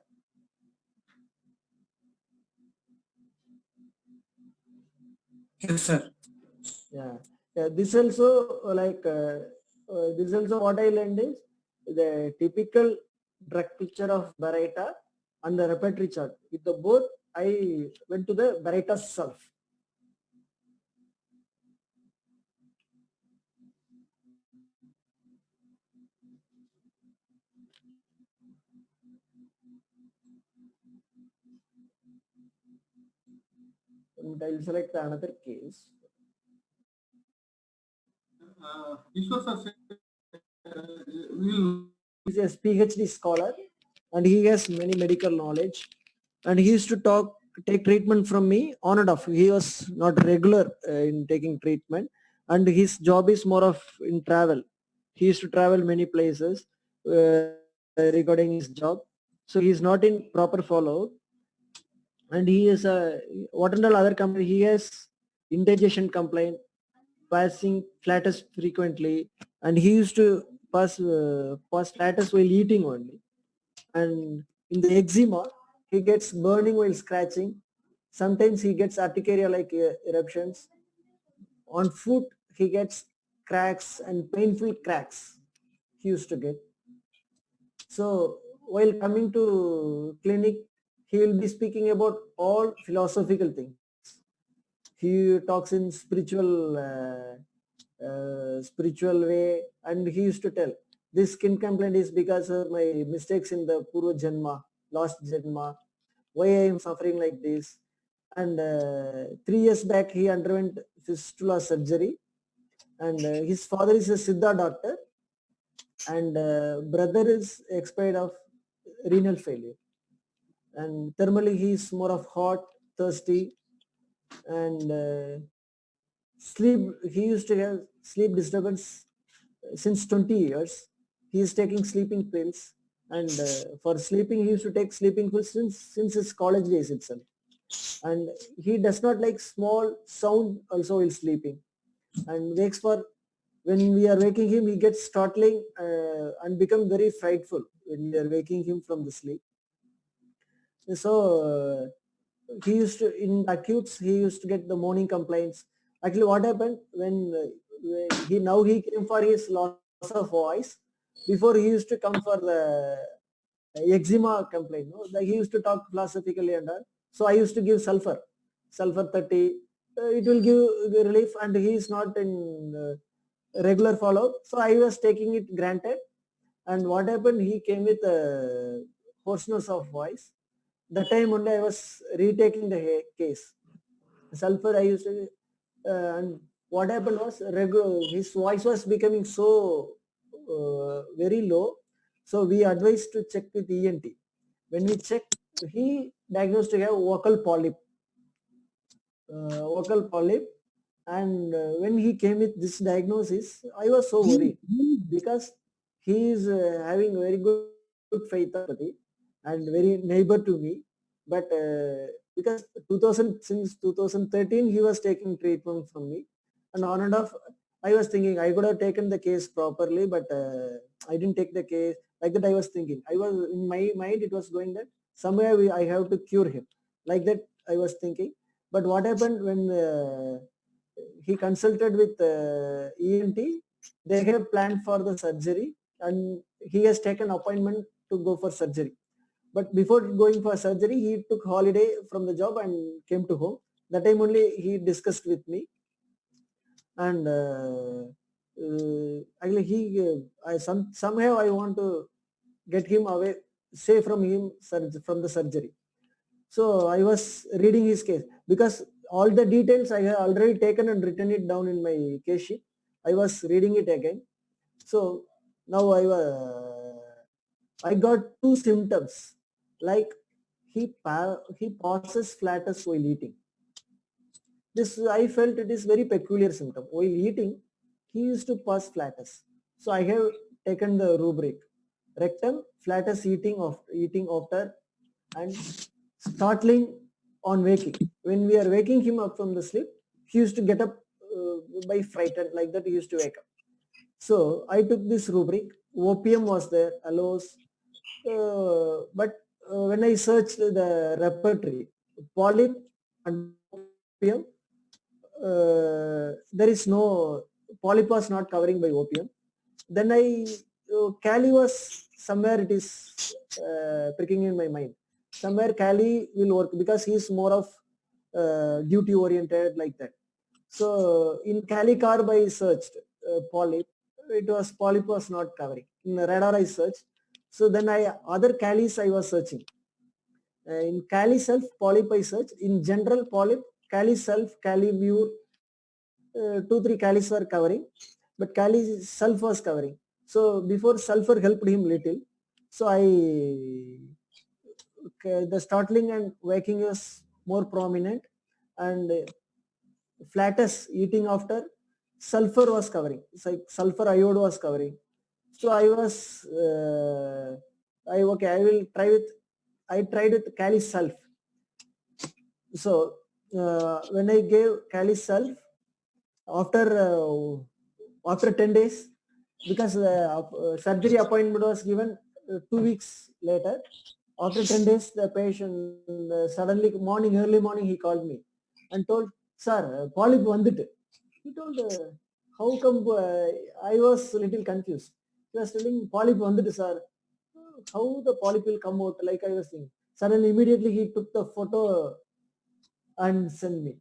Yes, sir. Yeah. This also this also what I learned is the typical drug picture of Barretta and the repertory chart. With the both, I went to the Barretta sulf. And I'll select another case. This was will He's a PhD scholar, and he has many medical knowledge, and he used to take treatment from me on and off. He was not regular in taking treatment, and his job is more of in travel. He used to travel many places regarding his job, so he is not in proper follow, and he is a what and all other company. He has indigestion complaint, passing flatus frequently, and he used to pass flatus while eating only. And in the eczema, he gets burning while scratching. Sometimes he gets urticaria like eruptions. On foot, he gets cracks and painful cracks he used to get. So while coming to clinic, he will be speaking about all philosophical things. He talks in spiritual way, and he used to tell this skin complaint is because of my mistakes in the Purva Janma, last Janma, why I am suffering like this. And 3 years back, he underwent fistula surgery, and his father is a Siddha doctor, and brother is expired of renal failure. And thermally, he is more of hot, thirsty, and sleep. He used to have sleep disturbance since 20 years. He is taking sleeping pills, and for sleeping, he used to take sleeping pills since his college days itself. And he does not like small sound also while sleeping, and wakes for when we are waking him, he gets startling and become very frightful when we are waking him from the sleep. So he used to in acutes he used to get the morning complaints. Actually, what happened when he came for his loss of voice. Before, he used to come for the eczema complaint. No? He used to talk philosophically and all. So I used to give sulfur 30. It will give relief, and he is not in regular follow. So I was taking it granted. And what happened? He came with hoarseness of voice. The time only I was retaking the case. Sulfur I used to, and what happened was his voice was becoming so very low. So we advised to check with ENT. When we checked, he diagnosed to have vocal polyp. And when he came with this diagnosis, I was so worried because he is having very good faith apathy and very neighbor to me. But because 2000 since 2013 he was taking treatment from me, and on and off I was thinking I could have taken the case properly, but I didn't take the case like that. I was thinking, I was in my mind it was going that somewhere I have to cure him, like that I was thinking. But what happened when he consulted with ENT, they have planned for the surgery, and he has taken appointment to go for surgery. But before going for surgery, he took holiday from the job and came to home. That time only he discussed with me, and actually somehow I want to get him away, say from him from the surgery. So I was reading his case because all the details I have already taken and written it down in my case sheet. I was reading it again. So now I got two symptoms, like he pauses flatters while eating. This I felt it is very peculiar symptom. While eating, he used to pause flatters. So I have taken the rubric: rectum flatters eating after, and startling on waking. When we are waking him up from the sleep, he used to get up by frightened, like that he used to wake up. So I took this rubric. Opium was there, allows, but when I searched the repertory, polyp and opium, there is no polyp was not covering by opium. Then Cali was somewhere it is pricking in my mind. Somewhere Cali will work because he is more of duty oriented, like that. So in Cali carb I searched polyp. Polyp was not covering. In the radar I searched. So then other Calis I was searching. In Cali self polyp I searched. In general polyp, Cali self, Cali mure, 2-3 Calis were covering, but Cali self was covering. So before sulfur helped him little. So the startling and waking was more prominent, and flatus eating after sulfur was covering. It's like sulfur iode was covering. So I was I tried with Cali self. So when I gave Cali self, after 10 days, because surgery appointment was given 2 weeks later. After 10 days, the patient suddenly early morning, he called me and told, sir, polyp vandittu. He told, how come, I was a little confused. He was telling, polyp vandittu, sir. How the polyp will come out, like I was thinking. Suddenly, immediately he took the photo and sent me.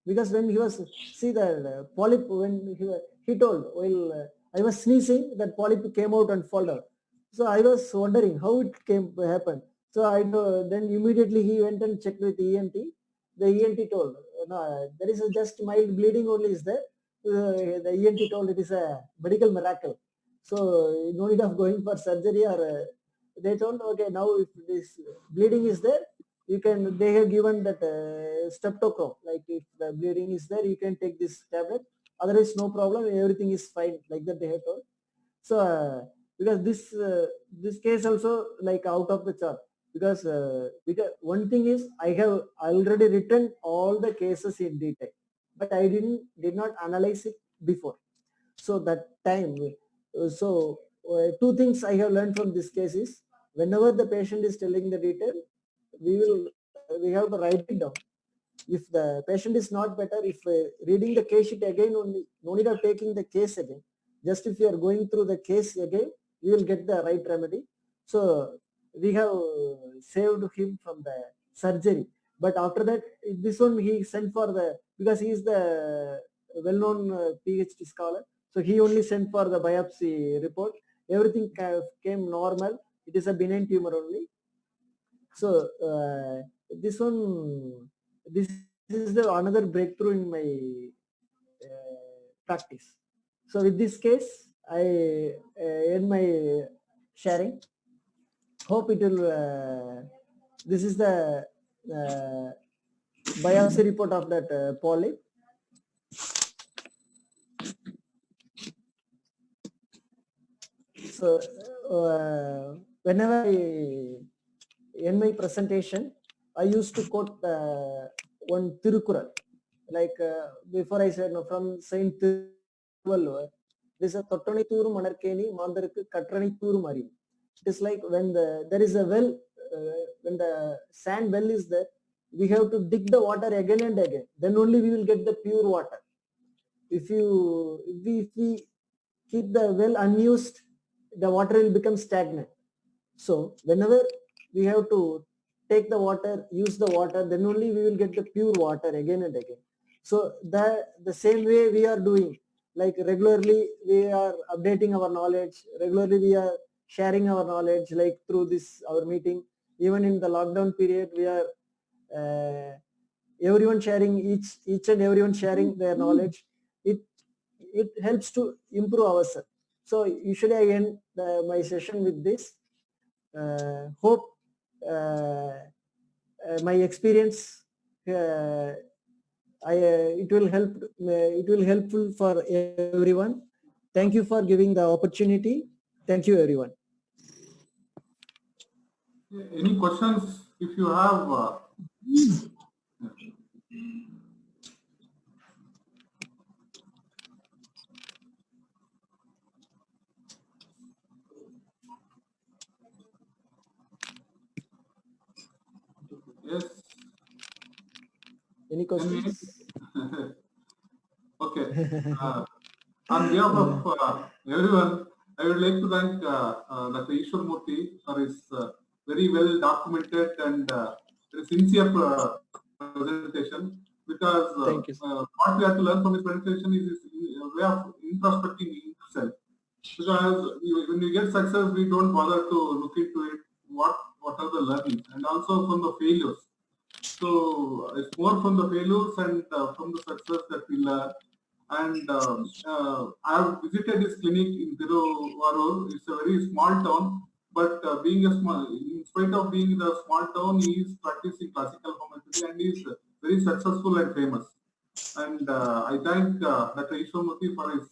because when he was see the polyp when he told while I was sneezing, that polyp came out and fall down. So I was wondering how it came happen. So I know, then immediately he went and checked with ENT. The ENT told, no, there is just mild bleeding only is there. The ENT told it is a medical miracle. So no need of going for surgery or they told, okay, now if this bleeding is there, you can, they have given that streptochrome, like if the bleeding is there, you can take this tablet. Otherwise, no problem, everything is fine, like that they have told. So because this case also like out of the chart, because one thing is I have already written all the cases in detail, but I did not analyze it before. So that time, two things I have learned from this case is, whenever the patient is telling the detail, we have to write it down. If the patient is not better, if reading the case sheet again only, no need of taking the case again. Just if you are going through the case again, you will get the right remedy. So we have saved him from the surgery. But after that, this one he sent for the, because he is the well-known PhD scholar. So he only sent for the biopsy report. Everything came normal. It is a benign tumor only. So this is the another breakthrough in my practice. So with this case, I end my sharing. Hope it will. This is the biopsy report of that polyp. So whenever I end my presentation, I used to quote one Tirukural. Like before I said, no, from Saint Tiruvalluvar, this is a Tottani Turu Manarkeni Mandarku Katrani Turu Mari. It is like when there is a well, when the sand well is there, we have to dig the water again and again. Then only we will get the pure water. If we keep the well unused, the water will become stagnant. So whenever we have to take the water, use the water, then only we will get the pure water again and again. So the same way we are doing, like regularly we are updating our knowledge, regularly we are sharing our knowledge, like through this our meeting. Even in the lockdown period, we are everyone sharing, each and everyone sharing their knowledge. It helps to improve ourselves. So usually I end my session with this. Hope my experience it will help. It will helpful for everyone. Thank you for giving the opportunity. Thank you, everyone. Any questions if you have? Yes. Any questions? Okay. On behalf of everyone, I would like to thank Dr. Ishwar Murthy for his very well documented and very sincere presentation, because Thank you. what we have to learn from his presentation is his way of introspecting himself. Because when we get success, we don't bother to look into it, what are the learnings, and also from the failures. So it's more from the failures and from the success that we learn. And I have visited his clinic in Tiruvarur. It's a very small town, but being a small, in spite of being in a small town, he is practicing classical homeopathy and he is very successful and famous. And I thank Dr. Ishwamurthy for his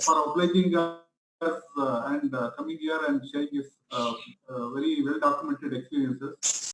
for obliging us and coming here and sharing his very well documented experiences.